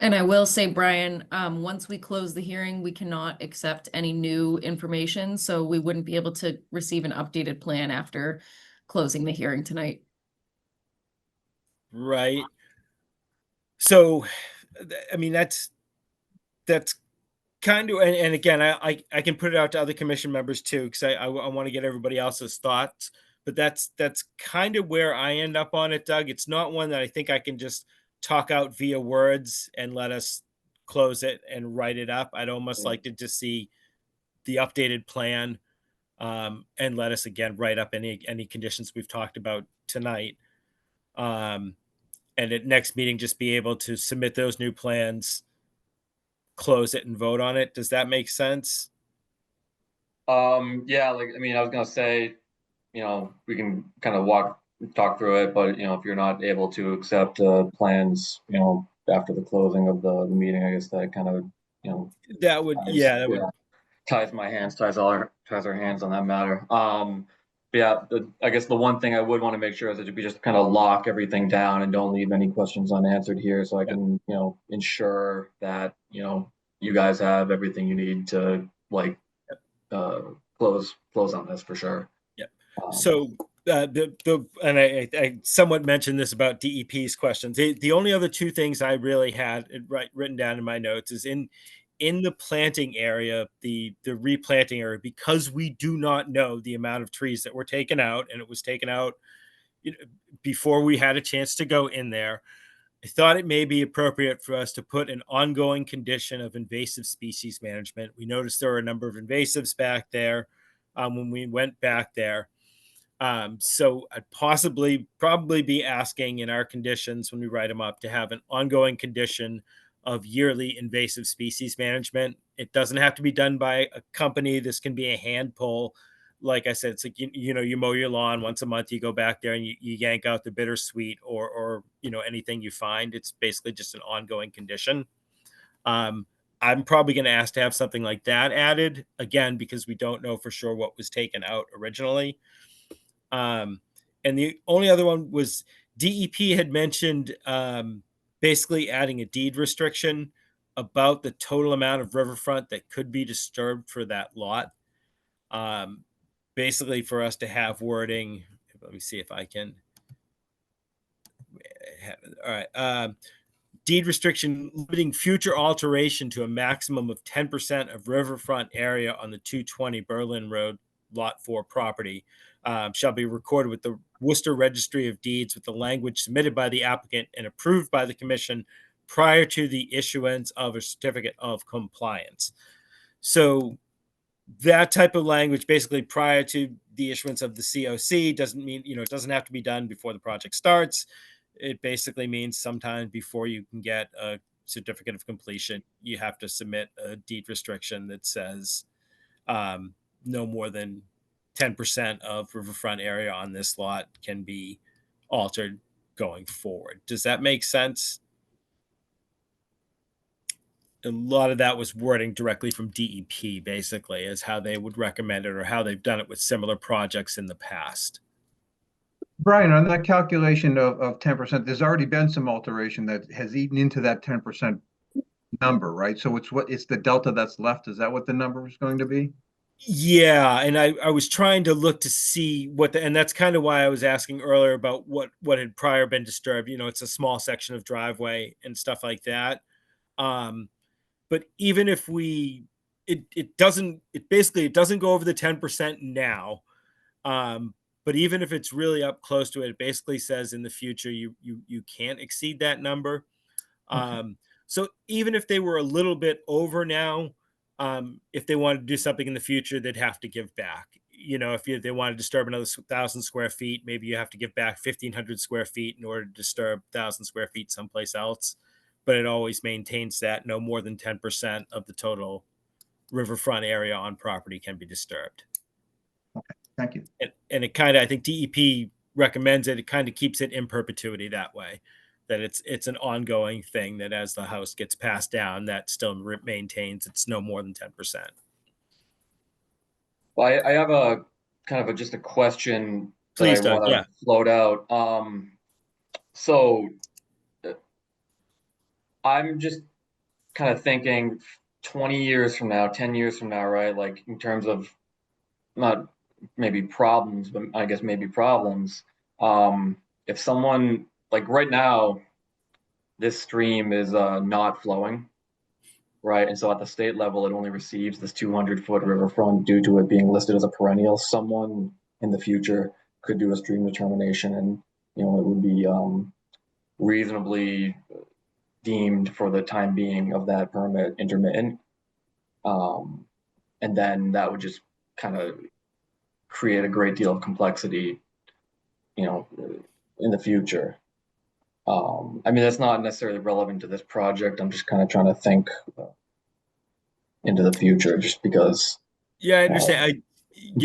And I will say, Brian, once we close the hearing, we cannot accept any new information, so we wouldn't be able to receive an updated plan after closing the hearing tonight. Right. So, I mean, that's kind of, and again, I can put it out to other commission members too, because I want to get everybody else's thoughts, but that's kind of where I end up on it, Doug. It's not one that I think I can just talk out via words and let us close it and write it up. I'd almost like to just see the updated plan, and let us again write up any conditions we've talked about tonight. And at next meeting, just be able to submit those new plans, close it, and vote on it. Does that make sense? Yeah, like, I mean, I was gonna say, we can kind of talk through it, but if you're not able to accept plans, after the closing of the meeting, I guess that kind of, That would, that would. ties my hands, ties our hands on that matter. Yeah, I guess the one thing I would want to make sure is that we just kind of lock everything down and don't leave any questions unanswered here, so I can, ensure that, you guys have everything you need to close on this for sure. Yeah. So and I somewhat mentioned this about DEP's questions. The only other two things I really had written down in my notes is in the planting area, the replanting area, because we do not know the amount of trees that were taken out, and it was taken out before we had a chance to go in there. I thought it may be appropriate for us to put an ongoing condition of invasive species management. We noticed there were a number of invasives back there when we went back there. So I'd probably be asking in our conditions when we write them up to have an ongoing condition of yearly invasive species management. It doesn't have to be done by a company. This can be a hand pull. Like I said, it's like, you mow your lawn once a month, you go back there and you yank out the bittersweet or anything you find. It's basically just an ongoing condition. I'm probably going to ask to have something like that added, again, because we don't know for sure what was taken out originally. And the only other one was DEP had mentioned basically adding a deed restriction about the total amount of riverfront that could be disturbed for that lot. Basically for us to have wording, let me see if I can have it. All right. Deed restriction limiting future alteration to a maximum of 10% of riverfront area on the 220 Berlin Road Lot 4 property shall be recorded with the Worcester Registry of Deeds with the language submitted by the applicant and approved by the commission prior to the issuance of a certificate of compliance. So that type of language, basically prior to the issuance of the COC, doesn't mean, it doesn't have to be done before the project starts. It basically means sometime before you can get a certificate of completion, you have to submit a deed restriction that says no more than 10% of riverfront area on this lot can be altered going forward. Does that make sense? A lot of that was wording directly from DEP, basically, as how they would recommend it or how they've done it with similar projects in the past. Brian, on that calculation of 10%, there's already been some alteration that has eaten into that 10% number, right? So it's the delta that's left. Is that what the number is going to be? Yeah, and I was trying to look to see and that's kind of why I was asking earlier about what had prior been disturbed. It's a small section of driveway and stuff like that. But even if it doesn't go over the 10% now. But even if it's really up close to it, it basically says in the future you can't exceed that number. So even if they were a little bit over now, if they wanted to do something in the future, they'd have to give back. If they want to disturb another 1,000 square feet, maybe you have to give back 1,500 square feet in order to disturb 1,000 square feet someplace else. But it always maintains that no more than 10% of the total riverfront area on property can be disturbed. Okay, thank you. And it kind of, I think DEP recommends it. It kind of keeps it in perpetuity that way, that it's an ongoing thing that as the house gets passed down, that still maintains it's no more than 10%. Well, I have a kind of just a question Please, that I Doug, want to float out. So I'm just kind of thinking 20 years from now, 10 years from now, right? Like in terms of not maybe problems, but I guess maybe problems. If someone, like right now, this stream is not flowing, right? And so at the state level, it only receives this 200-foot riverfront due to it being listed as a perennial. Someone in the future could do a stream determination and, it would be reasonably deemed for the time being of that permit intermittent. And then that would just kind of create a great deal of complexity, in the future. I mean, that's not necessarily relevant to this project. I'm just kind of trying to think into the future, just because. Yeah, I understand.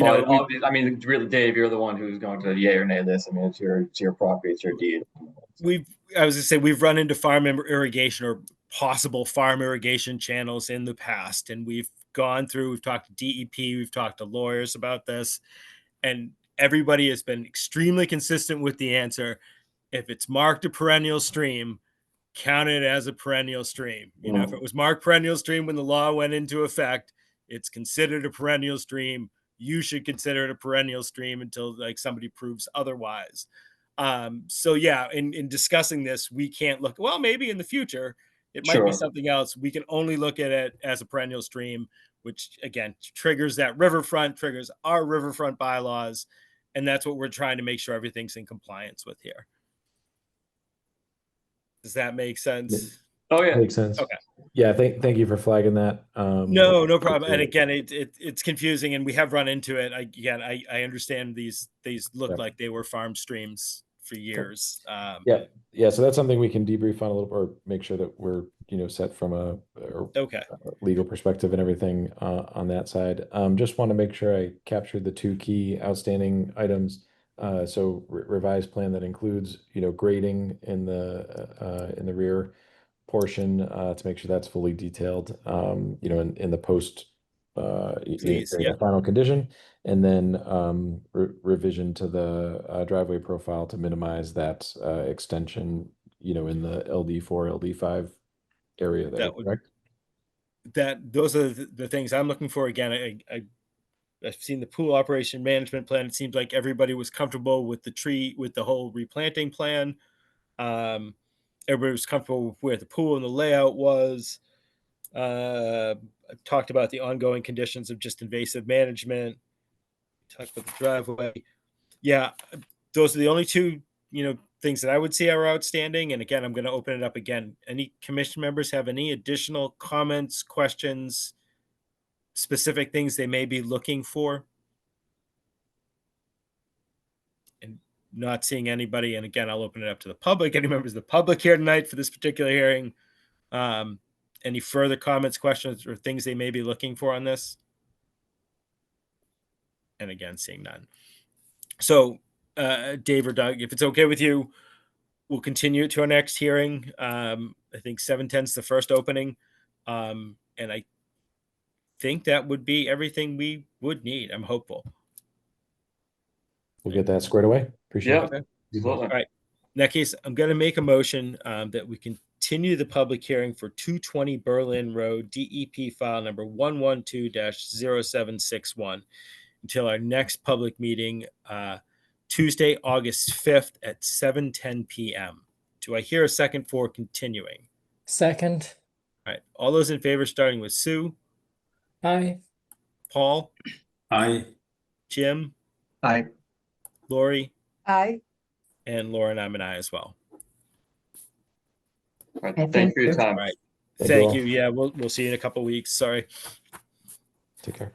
I mean, really, Dave, you're the one who's going to yay or nay this. I mean, it's your property, it's your deed. I was gonna say we've run into farm irrigation or possible farm irrigation channels in the past, and we've talked to DEP, we've talked to lawyers about this, and everybody has been extremely consistent with the answer. If it's marked a perennial stream, count it as a perennial stream. If it was marked perennial stream when the law went into effect, it's considered a perennial stream. You should consider it a perennial stream until somebody proves otherwise. So yeah, in discussing this, we can't look, well, maybe in the future, it might be something else. We can only look at it as a perennial stream, which again, triggers our riverfront bylaws. And that's what we're trying to make sure everything's in compliance with here. Does that make sense? Oh yeah. Makes sense. Okay. Yeah, thank you for flagging that. No problem. And again, it's confusing, and we have run into it. I understand these look like they were farm streams for years. Yeah. So that's something we can debrief on a little, or make sure that we're set from a legal perspective and everything on that side. Just want to make sure I captured the two key outstanding items. So revised plan that includes grading in the rear portion to make sure that's fully detailed, in the post the final condition, and then revision to the driveway profile to minimize that extension, in the LD4, LD5 area. Correct? those are the things I'm looking for. Again, I've seen the pool operation management plan. It seems like everybody was comfortable with the whole replanting plan. Everybody was comfortable with where the pool and the layout was. I've talked about the ongoing conditions of just invasive management. Talked about the driveway. Yeah, those are the only two, things that I would see are outstanding. And again, I'm going to open it up again. Any commission members have any additional comments, questions, specific things they may be looking for? And not seeing anybody. And again, I'll open it up to the public. Any members of the public here tonight for this particular hearing? Any further comments, questions, or things they may be looking for on this? And again, seeing none. So, Dave or Doug, if it's okay with you, we'll continue it to our next hearing. I think 7:10 is the first opening. And I think that would be everything we would need. I'm hopeful. We'll get that squared away. Appreciate Yeah, it. absolutely. All right. In that case, I'm going to make a motion that we continue the public hearing for 220 Berlin Road, DEP file number 112-0761 until our next public meeting, Tuesday, August 5th at 7:10 p.m. Do I hear a second for continuing? Second. All right. All those in favor, starting with Sue, Aye. Paul, Aye. Jim, Aye. Lori, Aye. and Lauren, I'm an aye as well. All right, Okay. thank you for your time. All right. Thank you Thank all. you. Yeah, we'll see you in a couple weeks. Sorry. Take care.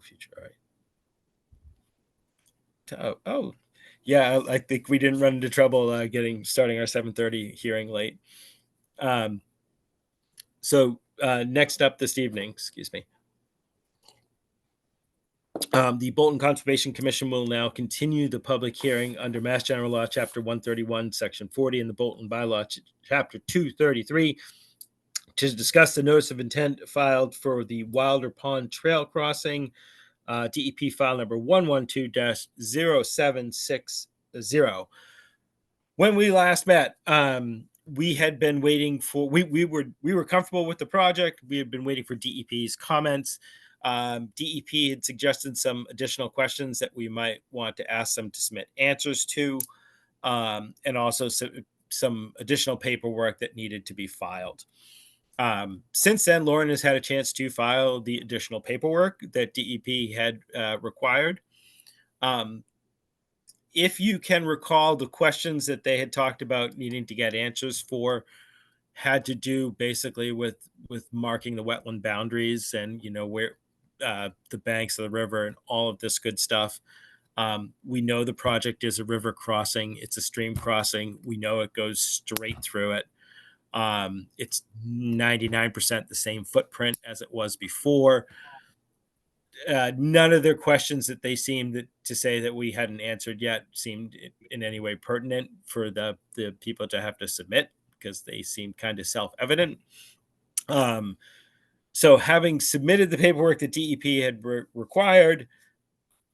Future. All right. Yeah. I think we didn't run into trouble starting our 7:30 hearing late. So next up this evening, excuse me. The Bolton Conservation Commission will now continue the public hearing under Mass General Law, Chapter 131, Section 40, and the Bolton Bylaw, Chapter 233, to discuss the notice of intent filed for the Wilder Pond Trail Crossing, DEP file number 112-0760. When we last met, we had been waiting for, we were comfortable with the project. We had been waiting for DEP's comments. DEP had suggested some additional questions that we might want to ask them to submit answers to, and also some additional paperwork that needed to be filed. Since then, Lauren has had a chance to file the additional paperwork that DEP had required. If you can recall, the questions that they had talked about needing to get answers for had to do basically with marking the wetland boundaries and, where the banks of the river and all of this good stuff. We know the project is a river crossing. It's a stream crossing. We know it goes straight through it. It's 99% the same footprint as it was before. None of their questions that they seemed to say that we hadn't answered yet seemed in any way pertinent for the people to have to submit, because they seemed kind of self-evident. So having submitted the paperwork that DEP had required,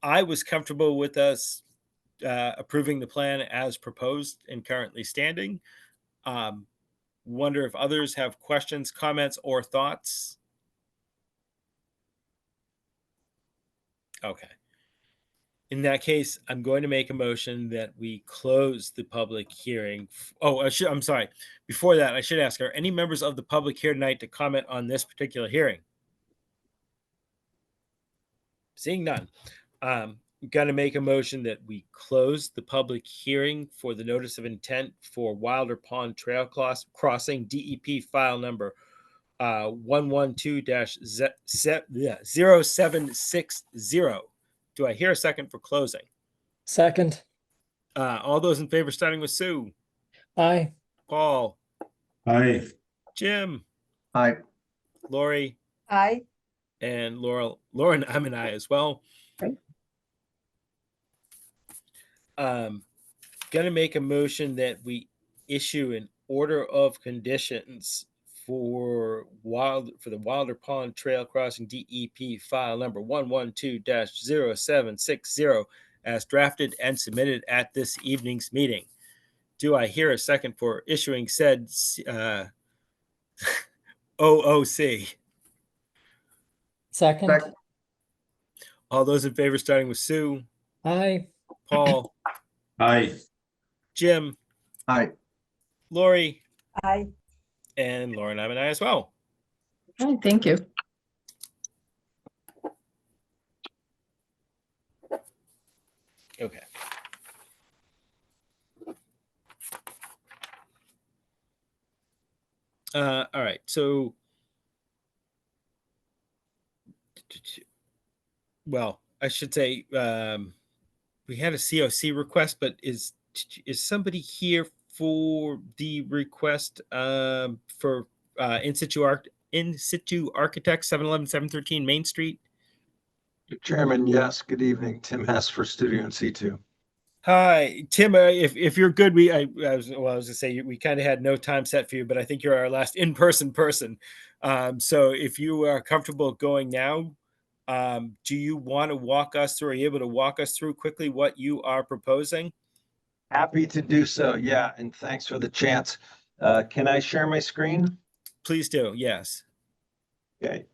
I was comfortable with us approving the plan as proposed and currently standing. Wonder if others have questions, comments, or thoughts. Okay. In that case, I'm going to make a motion that we close the public hearing. I'm sorry. Before that, I should ask, are any members of the public here tonight to comment on this particular hearing? Seeing none. I'm going to make a motion that we close the public hearing for the notice of intent for Wilder Pond Trail Crossing, DEP file number 112-0760. Do I hear a second for closing? Second. All those in favor, starting with Sue, Aye. Paul, Aye. Jim, Aye. Lori, Aye. and Lauren, I'm an aye as well. Okay. Gonna make a motion that we issue an order of conditions for the Wilder Pond Trail Crossing DEP file number 112-0760 as drafted and submitted at this evening's meeting. Do I hear a second for issuing said OOC. Second. Second. All those in favor, starting with Sue, Aye. Paul, Aye. Jim, Aye. Lori, Aye. and Lauren, I'm an aye as well. Okay, thank you. Okay. All right. So, well, I should say we had a COC request, but is somebody here for the request for in situ architect 711 713 Main Street? Chairman, yes. Good evening. Tim Hess for Studio and C2. Hi, Tim. If you're good, I was gonna say we kind of had no time set for you, but I think you're our last in-person person. So if you are comfortable going now, do you want to walk us through? Are you able to walk us through quickly what you are proposing? Happy to do so. Yeah, and thanks for the chance. Can I share my screen? Please do. Yes. Okay.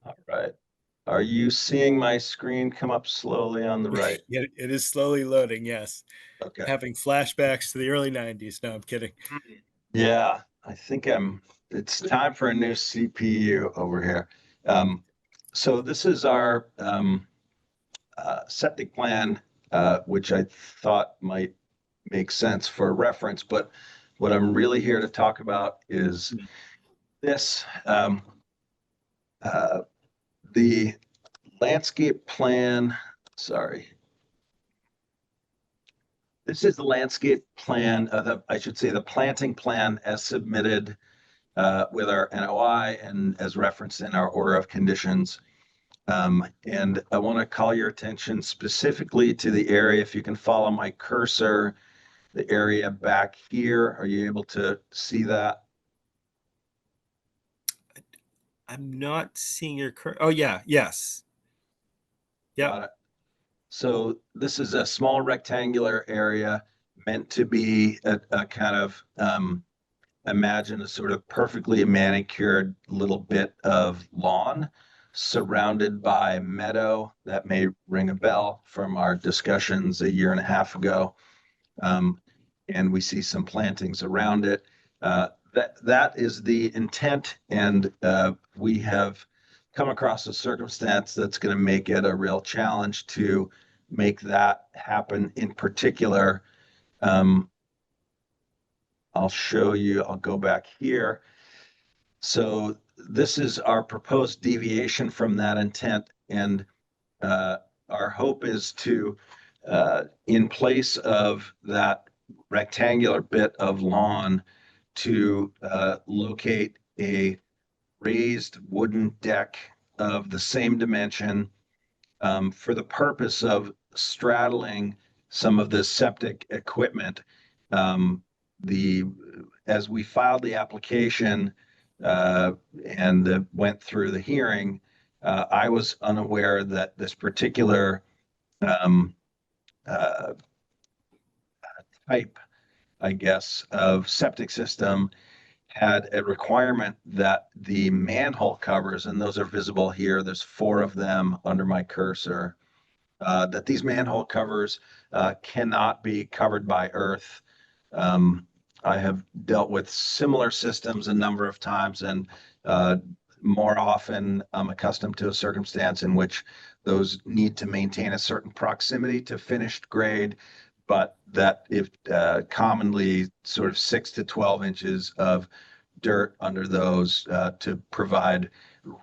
All right. Are you seeing my screen come up slowly on the right? It is slowly loading. Yes. Okay. Having flashbacks to the early 90s. No, I'm kidding. Yeah, I think it's time for a new CPU over here. So this is our septic plan, which I thought might make sense for reference, but what I'm really here to talk about is this. The landscape plan, sorry. This is the landscape plan, I should say the planting plan as submitted with our NOI and as referenced in our order of conditions. And I want to call your attention specifically to the area, if you can follow my cursor, the area back here. Are you able to see that? I'm not seeing your oh yeah, yes. Yeah. Got it. So this is a small rectangular area meant to be a kind of, imagine a sort of perfectly manicured little bit of lawn surrounded by meadow. That may ring a bell from our discussions a year and a half ago. And we see some plantings around it. That is the intent, and we have come across a circumstance that's going to make it a real challenge to make that happen. In particular, I'll show you, I'll go back here. So this is our proposed deviation from that intent, and our hope is to, in place of that rectangular bit of lawn, to locate a raised wooden deck of the same dimension for the purpose of straddling some of the septic equipment. As we filed the application and went through the hearing, I was unaware that this particular type, I guess, of septic system had a requirement that the manhole covers, and those are visible here, there's 4 of them under my cursor, that these manhole covers cannot be covered by earth. I have dealt with similar systems a number of times, and more often I'm accustomed to a circumstance in which those need to maintain a certain proximity to finished grade, but that if commonly sort of 6 to 12 inches of dirt under those to provide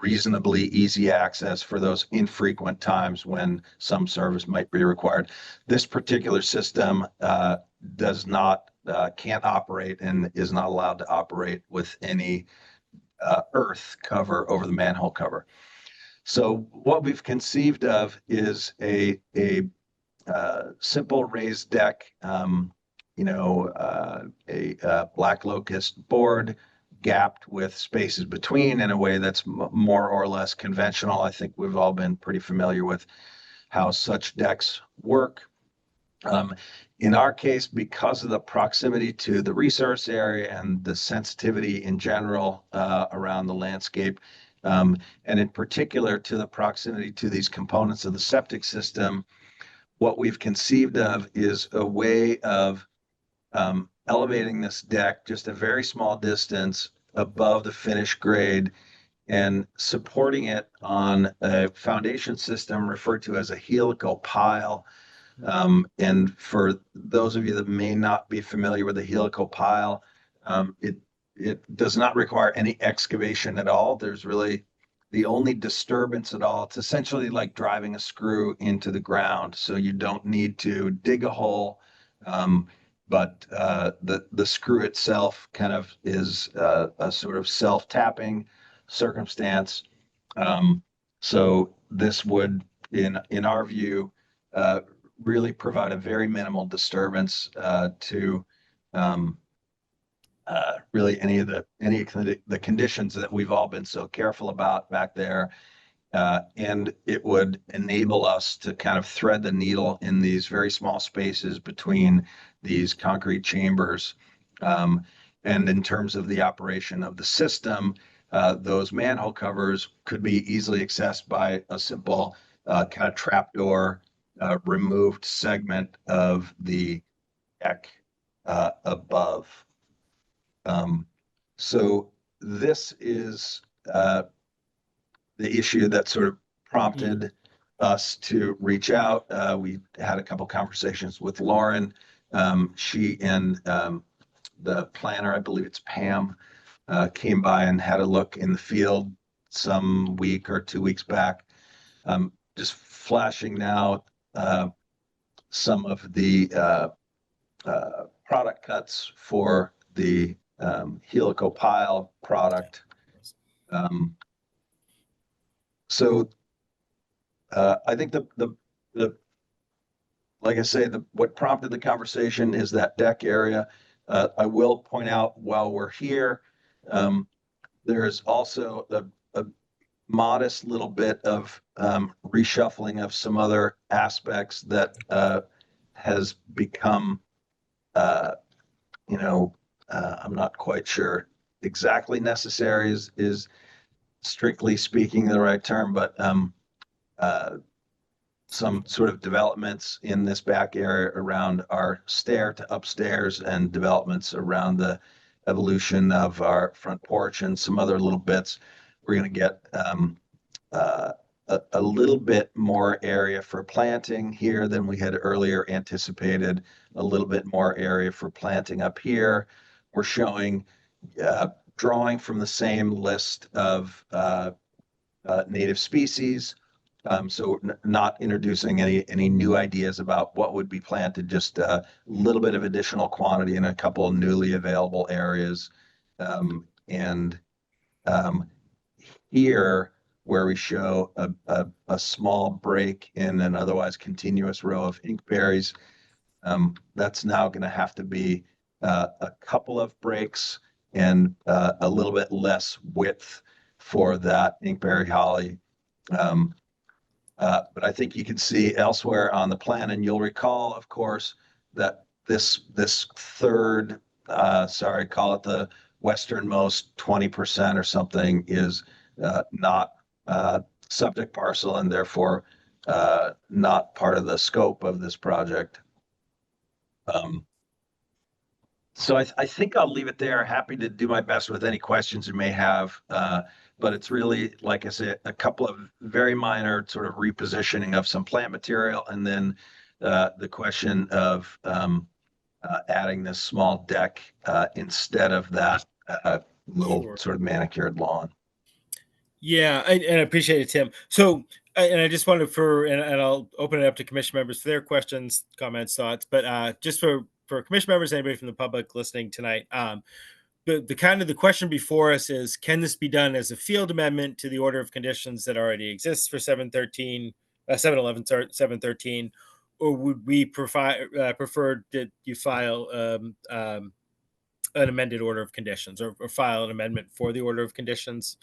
reasonably easy access for those infrequent times when some service might be required. This particular system does not, can't operate and is not allowed to operate with any earth cover over the manhole cover. So what we've conceived of is a simple raised deck, a black locust board gapped with spaces between in a way that's more or less conventional. I think we've all been pretty familiar with how such decks work. In our case, because of the proximity to the resource area and the sensitivity in general around the landscape, and in particular to the proximity to these components of the septic system, what we've conceived of is a way of elevating this deck just a very small distance above the finished grade and supporting it on a foundation system referred to as a helical pile. And for those of you that may not be familiar with a helical pile, it does not require any excavation at all. There's really the only disturbance at all. It's essentially like driving a screw into the ground. So you don't need to dig a hole, but the screw itself kind of is a sort of self-tapping circumstance. So this would, in our view, really provide a very minimal disturbance to really any of the conditions that we've all been so careful about back there. And it would enable us to kind of thread the needle in these very small spaces between these concrete chambers. And in terms of the operation of the system, those manhole covers could be easily accessed by a simple kind of trapdoor removed segment of the deck above. So this is the issue that sort of prompted us to reach out. We had a couple conversations with Lauren. She and the planner, I believe it's Pam, came by and had a look in the field some week or 2 weeks back. Just flashing now some of the product cuts for the helical pile product. So I think the like I say, what prompted the conversation is that deck area. I will point out while we're here, there is also a modest little bit of reshuffling of some other aspects that has become, I'm not quite sure exactly necessary is strictly speaking the right term, but some sort of developments in this back area around our stair to upstairs and developments around the evolution of our front porch and some other little bits. We're going to get a little bit more area for planting here than we had earlier anticipated, a little bit more area for planting up here. We're showing, drawing from the same list of native species. So not introducing any new ideas about what would be planted, just a little bit of additional quantity in a couple of newly available areas. Here, where we show a small break in an otherwise continuous row of inkberries, that's now going to have to be a couple of breaks and a little bit less width for that inkberry holly. But I think you can see elsewhere on the plan, and you'll recall, of course, that this third, call it the westernmost 20% or something, is not subject parcel and therefore not part of the scope of this project. So I think I'll leave it there. Happy to do my best with any questions you may have. But it's really, like I said, a couple of very minor sort of repositioning of some plant material, and then the question of adding this small deck instead of that little sort of manicured lawn. Yeah, and I appreciate it, Tim. So, and I just wanted and I'll open it up to commission members for their questions, comments, thoughts, but just for commission members, anybody from the public listening tonight, the question before us is, can this be done as a field amendment to the order of conditions that already exists for 713, or would we prefer that you file an amended order of conditions or file an amendment for the order of conditions.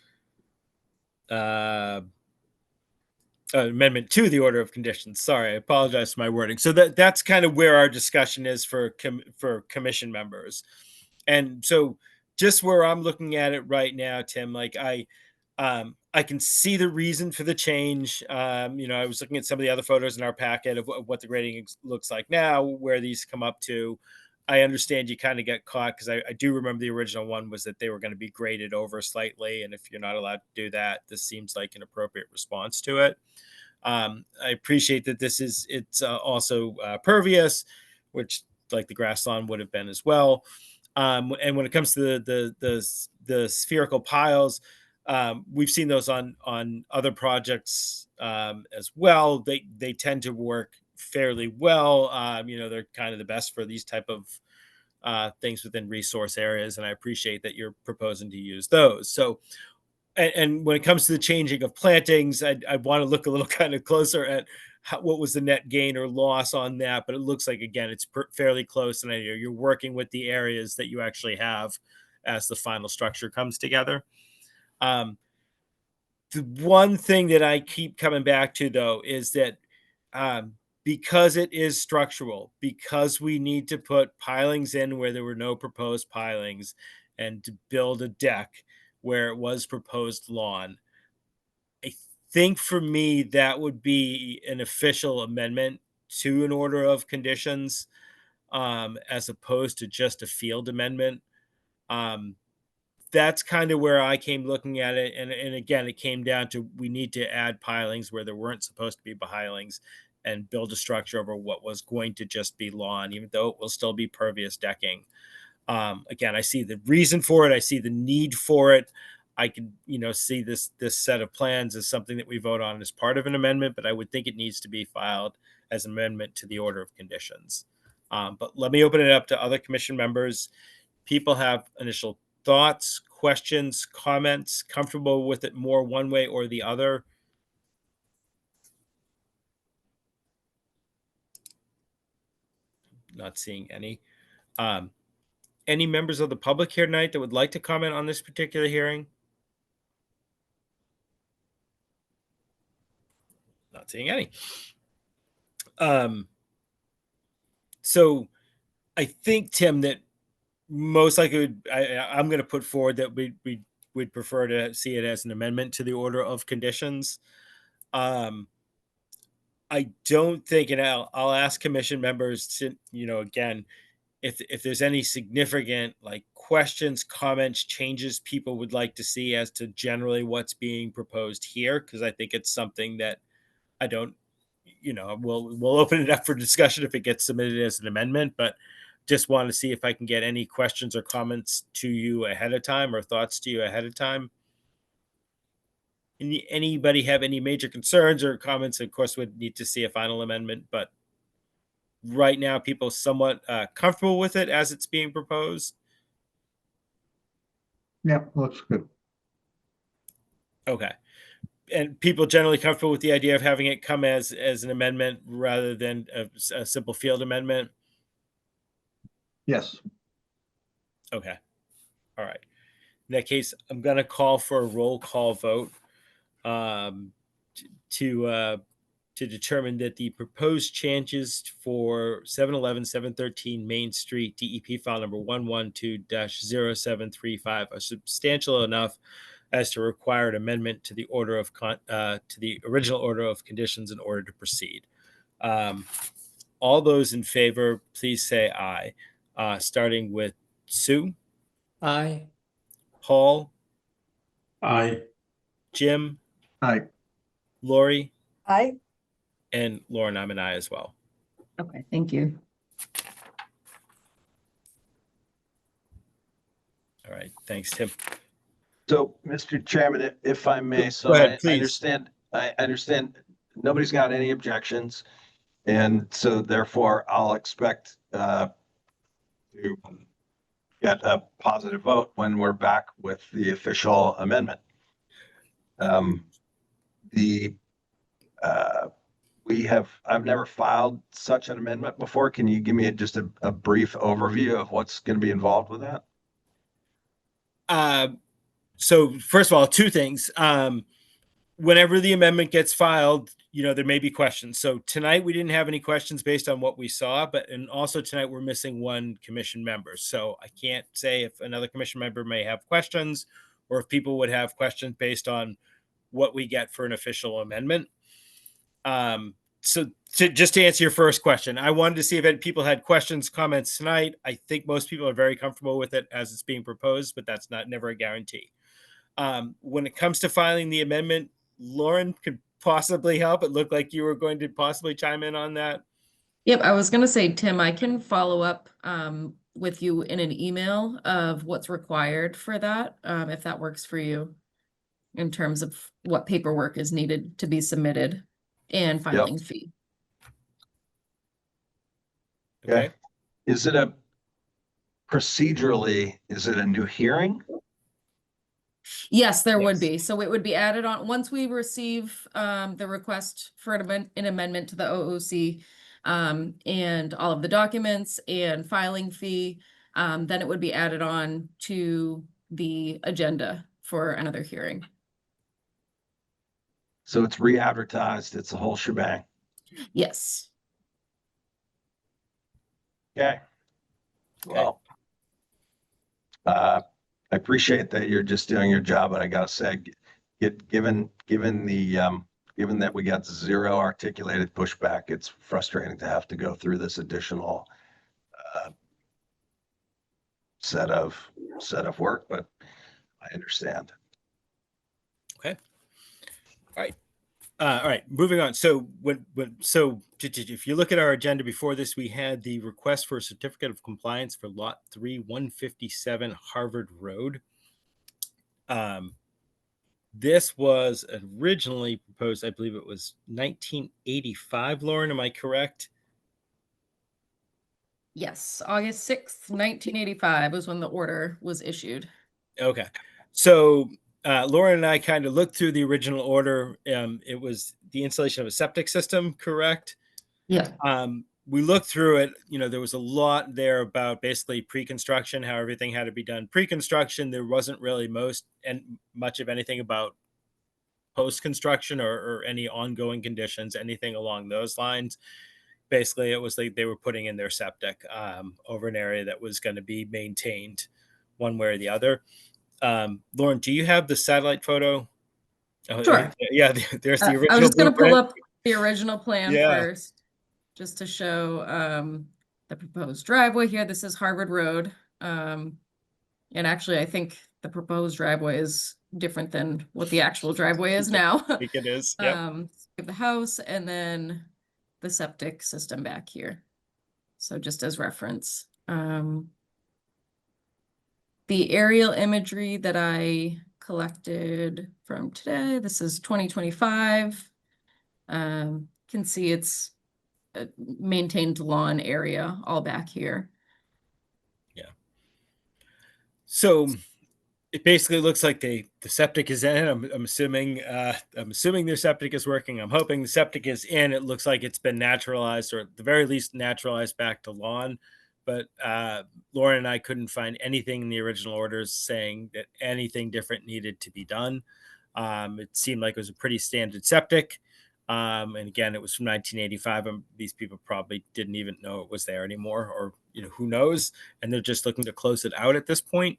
Amendment to the order of conditions. Sorry, I apologize for my wording. So that's kind of where our discussion is for commission members. And so just where I'm looking at it right now, Tim, like I can see the reason for the change. I was looking at some of the other photos in our packet of what the grading looks like now, where these come up to. I understand you kind of get caught because I do remember the original one was that they were going to be graded over slightly. And if you're not allowed to do that, this seems like an appropriate response to it. I appreciate that it's also pervious, which like the grass lawn would have been as well. And when it comes to the spherical piles, we've seen those on other projects as well. They tend to work fairly well. They're kind of the best for these type of things within resource areas, and I appreciate that you're proposing to use those. So, and when it comes to the changing of plantings, I want to look a little kind of closer at what was the net gain or loss on that. But it looks like, again, it's fairly close, and you're working with the areas that you actually have as the final structure comes together. The one thing that I keep coming back to, though, is that because it is structural, because we need to put pilings in where there were no proposed pilings and to build a deck where it was proposed lawn, I think for me that would be an official amendment to an order of conditions as opposed to just a field amendment. That's kind of where I came looking at it. And again, it came down to we need to add pilings where there weren't supposed to be pilings and build a structure over what was going to just be lawn, even though it will still be pervious decking. Again, I see the reason for it. I see the need for it. I can, see this set of plans as something that we vote on as part of an amendment, but I would think it needs to be filed as an amendment to the order of conditions. But let me open it up to other commission members. People have initial thoughts, questions, comments, comfortable with it more one way or the other. Not seeing any. Any members of the public here tonight that would like to comment on this particular hearing? Not seeing any. So I think, Tim, that most likely I'm going to put forward that we'd prefer to see it as an amendment to the order of conditions. I don't think, and I'll ask commission members to, again, if there's any significant like questions, comments, changes people would like to see as to generally what's being proposed here, because I think it's something that I don't, we'll open it up for discussion if it gets submitted as an amendment, but just want to see if I can get any questions or comments to you ahead of time or thoughts to you ahead of time. Anybody have any major concerns or comments? Of course, would need to see a final amendment, but right now people somewhat comfortable with it as it's being proposed. Yeah, looks good. Okay. And people generally comfortable with the idea of having it come as an amendment rather than a simple field amendment? Yes. Okay. All right. In that case, I'm going to call for a roll call vote to determine that the proposed changes for 711, 713 Main Street DEP file number 112-0735 are substantial enough as to require an amendment to the order of to the original order of conditions in order to proceed. All those in favor, please say aye. Starting with Sue. Aye. Paul. Aye. Jim. Aye. Lori. Aye. And Lauren, I'm an aye as well. Okay, thank you. All right, thanks, Tim. So, Mr. Chairman, if I may, so Go ahead, I please. understand nobody's got any objections. And so therefore I'll expect to get a positive vote when we're back with the official amendment. I've never filed such an amendment before. Can you give me just a brief overview of what's going to be involved with that? So first of all, two things. Whenever the amendment gets filed, there may be questions. So tonight we didn't have any questions based on what we saw, and also tonight we're missing one commission member. So I can't say if another commission member may have questions or if people would have questions based on what we get for an official amendment. So just to answer your first question, I wanted to see if people had questions, comments tonight. I think most people are very comfortable with it as it's being proposed, but that's never a guarantee. When it comes to filing the amendment, Lauren could possibly help. It looked like you were going to possibly chime in on that. Yep, I was gonna say, Tim, I can follow up with you in an email of what's required for that, if that works for you, in terms of what paperwork is needed to be submitted and filing fee. Okay. Is it procedurally, is it a new hearing? Yes, there would Yes. be. So it would be added on once we receive the request for an amendment to the OOC and all of the documents and filing fee, then it would be added on to the agenda for another hearing. So it's re-advertised, it's a whole shebang. Yes. Okay. Well, I appreciate that you're just doing your job, but I gotta say, given that we got zero articulated pushback, it's frustrating to have to go through this additional set of work, but I understand. Okay. All right. Moving on. So if you look at our agenda before this, we had the request for a certificate of compliance for Lot 3, 157 Harvard Road. This was originally proposed, I believe it was 1985. Lauren, am I correct? Yes, August 6th, 1985 was when the order was issued. Okay. So Lauren and I kind of looked through the original order. It was the installation of a septic system, correct? Yeah. We looked through it. There was a lot there about basically pre-construction, how everything had to be done pre-construction. There wasn't really much of anything about post-construction or any ongoing conditions, anything along those lines. Basically, it was like they were putting in their septic over an area that was going to be maintained one way or the other. Lauren, do you have the satellite photo? Sure. Yeah, there's the original. I was just going to pull blueprint. up the original plan first, just to show the proposed driveway here. This is Harvard Road. And actually, I think the proposed driveway is different than what the actual driveway is now. I think it is. Yep. The house and then the septic system back here. So just as reference. The aerial imagery that I collected from today, this is 2025. Can see it's a maintained lawn area all back here. Yeah. So it basically looks like the septic is in. I'm assuming their septic is working. I'm hoping the septic is in. It looks like it's been naturalized, or at the very least naturalized back to lawn. But Lauren and I couldn't find anything in the original orders saying that anything different needed to be done. It seemed like it was a pretty standard septic. And again, it was from 1985. These people probably didn't even know it was there anymore, or who knows? And they're just looking to close it out at this point.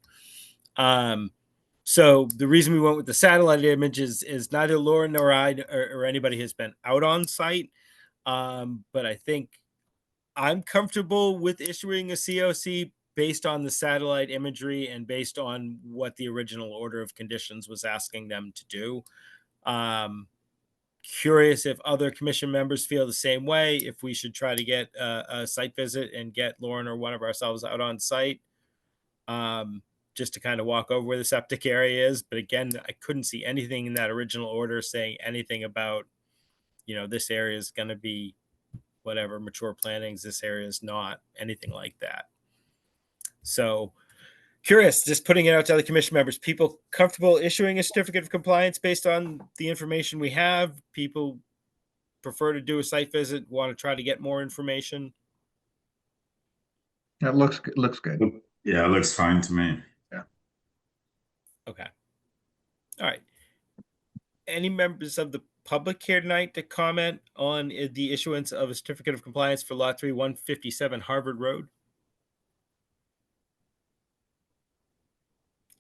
So the reason we went with the satellite image is neither Lauren nor I or anybody has been out on site. But I think I'm comfortable with issuing a COC based on the satellite imagery and based on what the original order of conditions was asking them to do. Curious if other commission members feel the same way, if we should try to get a site visit and get Lauren or one of ourselves out on site, just to kind of walk over where the septic area is. But again, I couldn't see anything in that original order saying anything about, this area is going to be whatever mature plantings, this area is not, anything like that. So curious, just putting it out to other commission members, people comfortable issuing a certificate of compliance based on the information we have? People prefer to do a site visit, want to try to get more information? That looks good. Yeah, it looks fine to me. Okay. All right. Any members of the public here tonight to comment on the issuance of a certificate of compliance for Lot 3, 157 Harvard Road?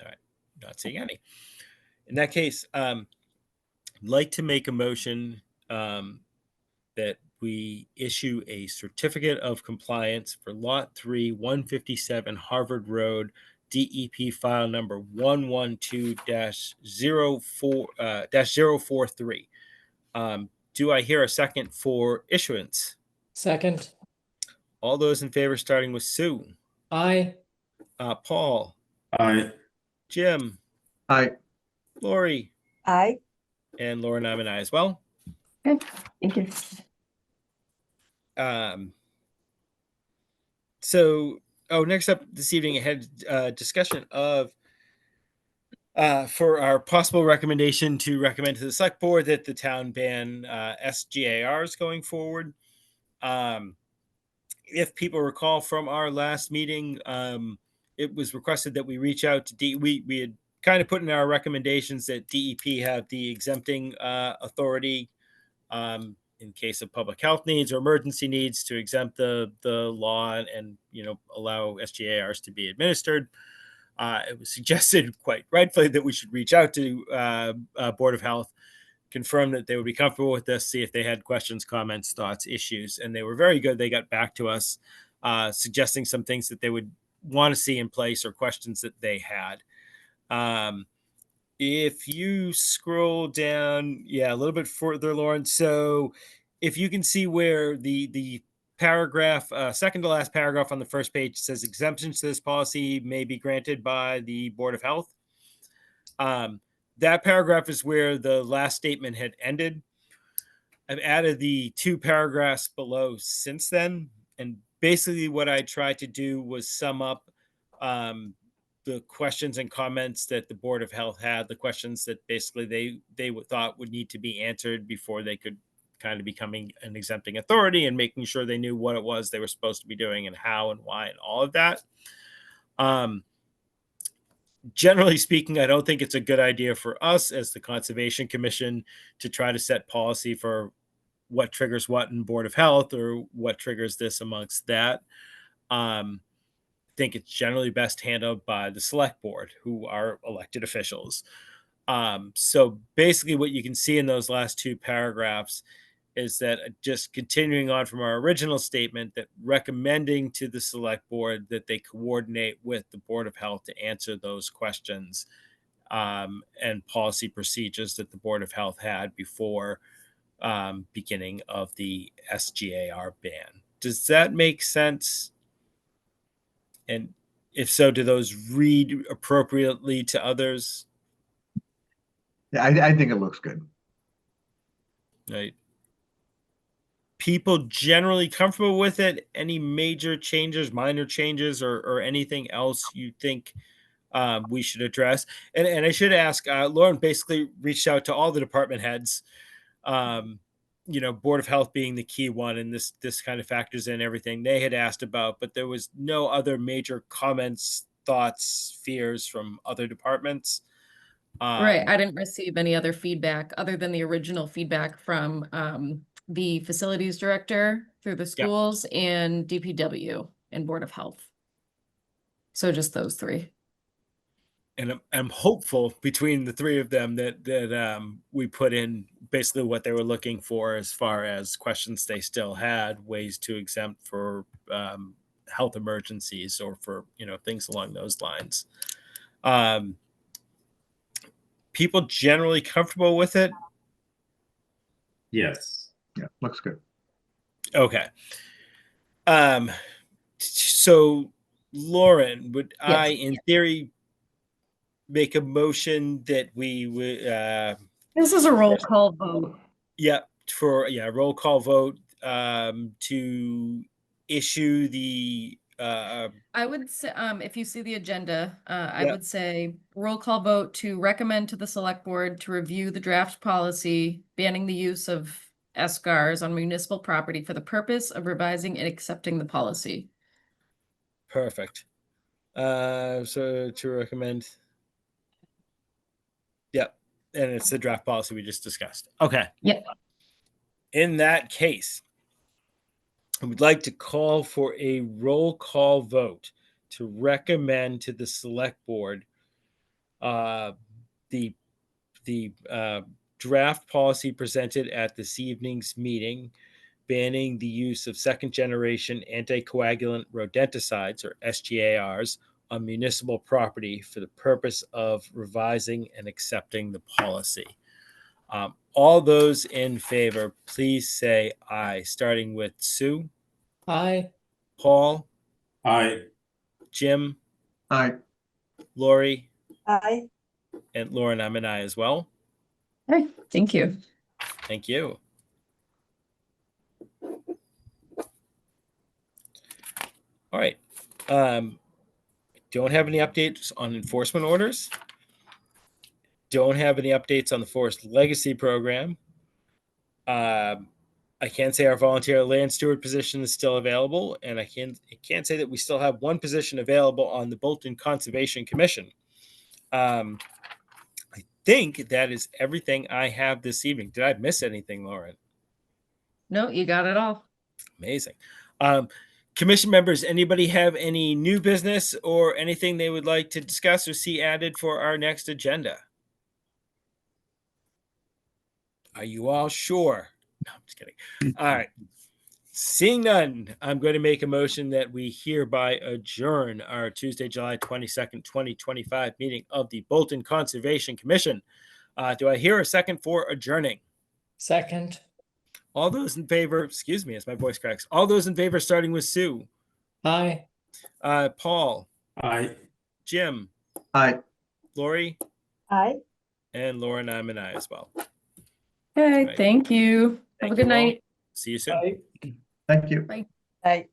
All right. Not seeing any. In that case, I'd like to make a motion that we issue a certificate of compliance for Lot 3, 157 Harvard Road, DEP file number 112-04-043. Do I hear a second for issuance? Second. All those in favor, starting with Sue, Aye. Paul, Aye. Jim, Aye. Lori, Aye. and Laura and I'm an aye as well. Good, thank you. Next up this evening, I had discussion of for our possible recommendation to recommend to the select board that the town ban SGARs going forward. If people recall from our last meeting, it was requested that we reach out to we had kind of put in our recommendations that DEP have the exempting authority in case of public health needs or emergency needs to exempt the law and allow SGARs to be administered. It was suggested quite rightfully that we should reach out to Board of Health, confirm that they would be comfortable with this, see if they had questions, comments, thoughts, issues, and they were very good. They got back to us suggesting some things that they would want to see in place or questions that they had. If you scroll down, a little bit further, Lauren. So if you can see where the paragraph, second to last paragraph on the first page says exemptions to this policy may be granted by the Board of Health. That paragraph is where the last statement had ended. I've added the 2 paragraphs below since then. And basically what I tried to do was sum up the questions and comments that the Board of Health had, the questions that basically they thought would need to be answered before they could kind of becoming an exempting authority and making sure they knew what it was they were supposed to be doing and how and why and all of that. Generally speaking, I don't think it's a good idea for us as the Conservation Commission to try to set policy for what triggers what in Board of Health or what triggers this amongst that. I think it's generally best handled by the select board, who are elected officials. So basically what you can see in those last 2 paragraphs is that just continuing on from our original statement that recommending to the select board that they coordinate with the Board of Health to answer those questions and policy procedures that the Board of Health had before beginning of the SGAR ban. Does that make sense? And if so, do those read appropriately to others? Yeah, I think it looks good. Right. People generally comfortable with it? Any major changes, minor changes, or anything else you think we should address? And I should ask, Lauren basically reached out to all the department heads, Board of Health being the key one, and this kind of factors in everything they had asked about, but there was no other major comments, thoughts, fears from other departments. Right. I didn't receive any other feedback other than the original feedback from the facilities director through the schools and DPW and Board of Health. So just those 3. And I'm hopeful between the 3 of them that we put in basically what they were looking for as far as questions they still had, ways to exempt for health emergencies or for things along those lines. People generally comfortable with it? Yes. Yeah, looks good. Okay. So Lauren, would I, in theory, make a motion that we would This is a roll call vote. roll call vote to issue the I would say if you see the agenda, I would say roll call vote to recommend to the select board to review the draft policy banning the use of SGARs on municipal property for the purpose of revising and accepting the policy. Perfect. So to recommend And it's the draft policy we just discussed. Okay. Yep. In that case, I would like to call for a roll call vote to recommend to the select board the draft policy presented at this evening's meeting, banning the use of second generation anticoagulant rodenticides, or SGARs, on municipal property for the purpose of revising and accepting the policy. All those in favor, please say aye, starting with Sue, Aye. Paul, Aye. Jim, Aye. Lori, Aye. and Lauren. I'm an aye as well. Okay, thank you. Thank you. All right. Don't have any updates on enforcement orders. Don't have any updates on the Forest Legacy Program. I can say our volunteer land steward position is still available, and I can say that we still have one position available on the Bolton Conservation Commission. I think that is everything I have this evening. Did I miss anything, Lauren? No, you got it all. Amazing. Commission members, anybody have any new business or anything they would like to discuss or see added for our next agenda? Are you all sure? No, I'm just kidding. All right. Seeing none, I'm going to make a motion that we hereby adjourn our Tuesday, July 22nd, 2025 meeting of the Bolton Conservation Commission. Do I hear a second for adjourning? Second. All those in favor, excuse me as my voice cracks. All those in favor, starting with Sue, Aye. Paul, Aye. Jim, Aye. Lori, Aye. and Lauren. I'm an aye as well. Okay, Right. thank you. Have Thank a good you all. night. See you soon. Aye. Thank you. Aye.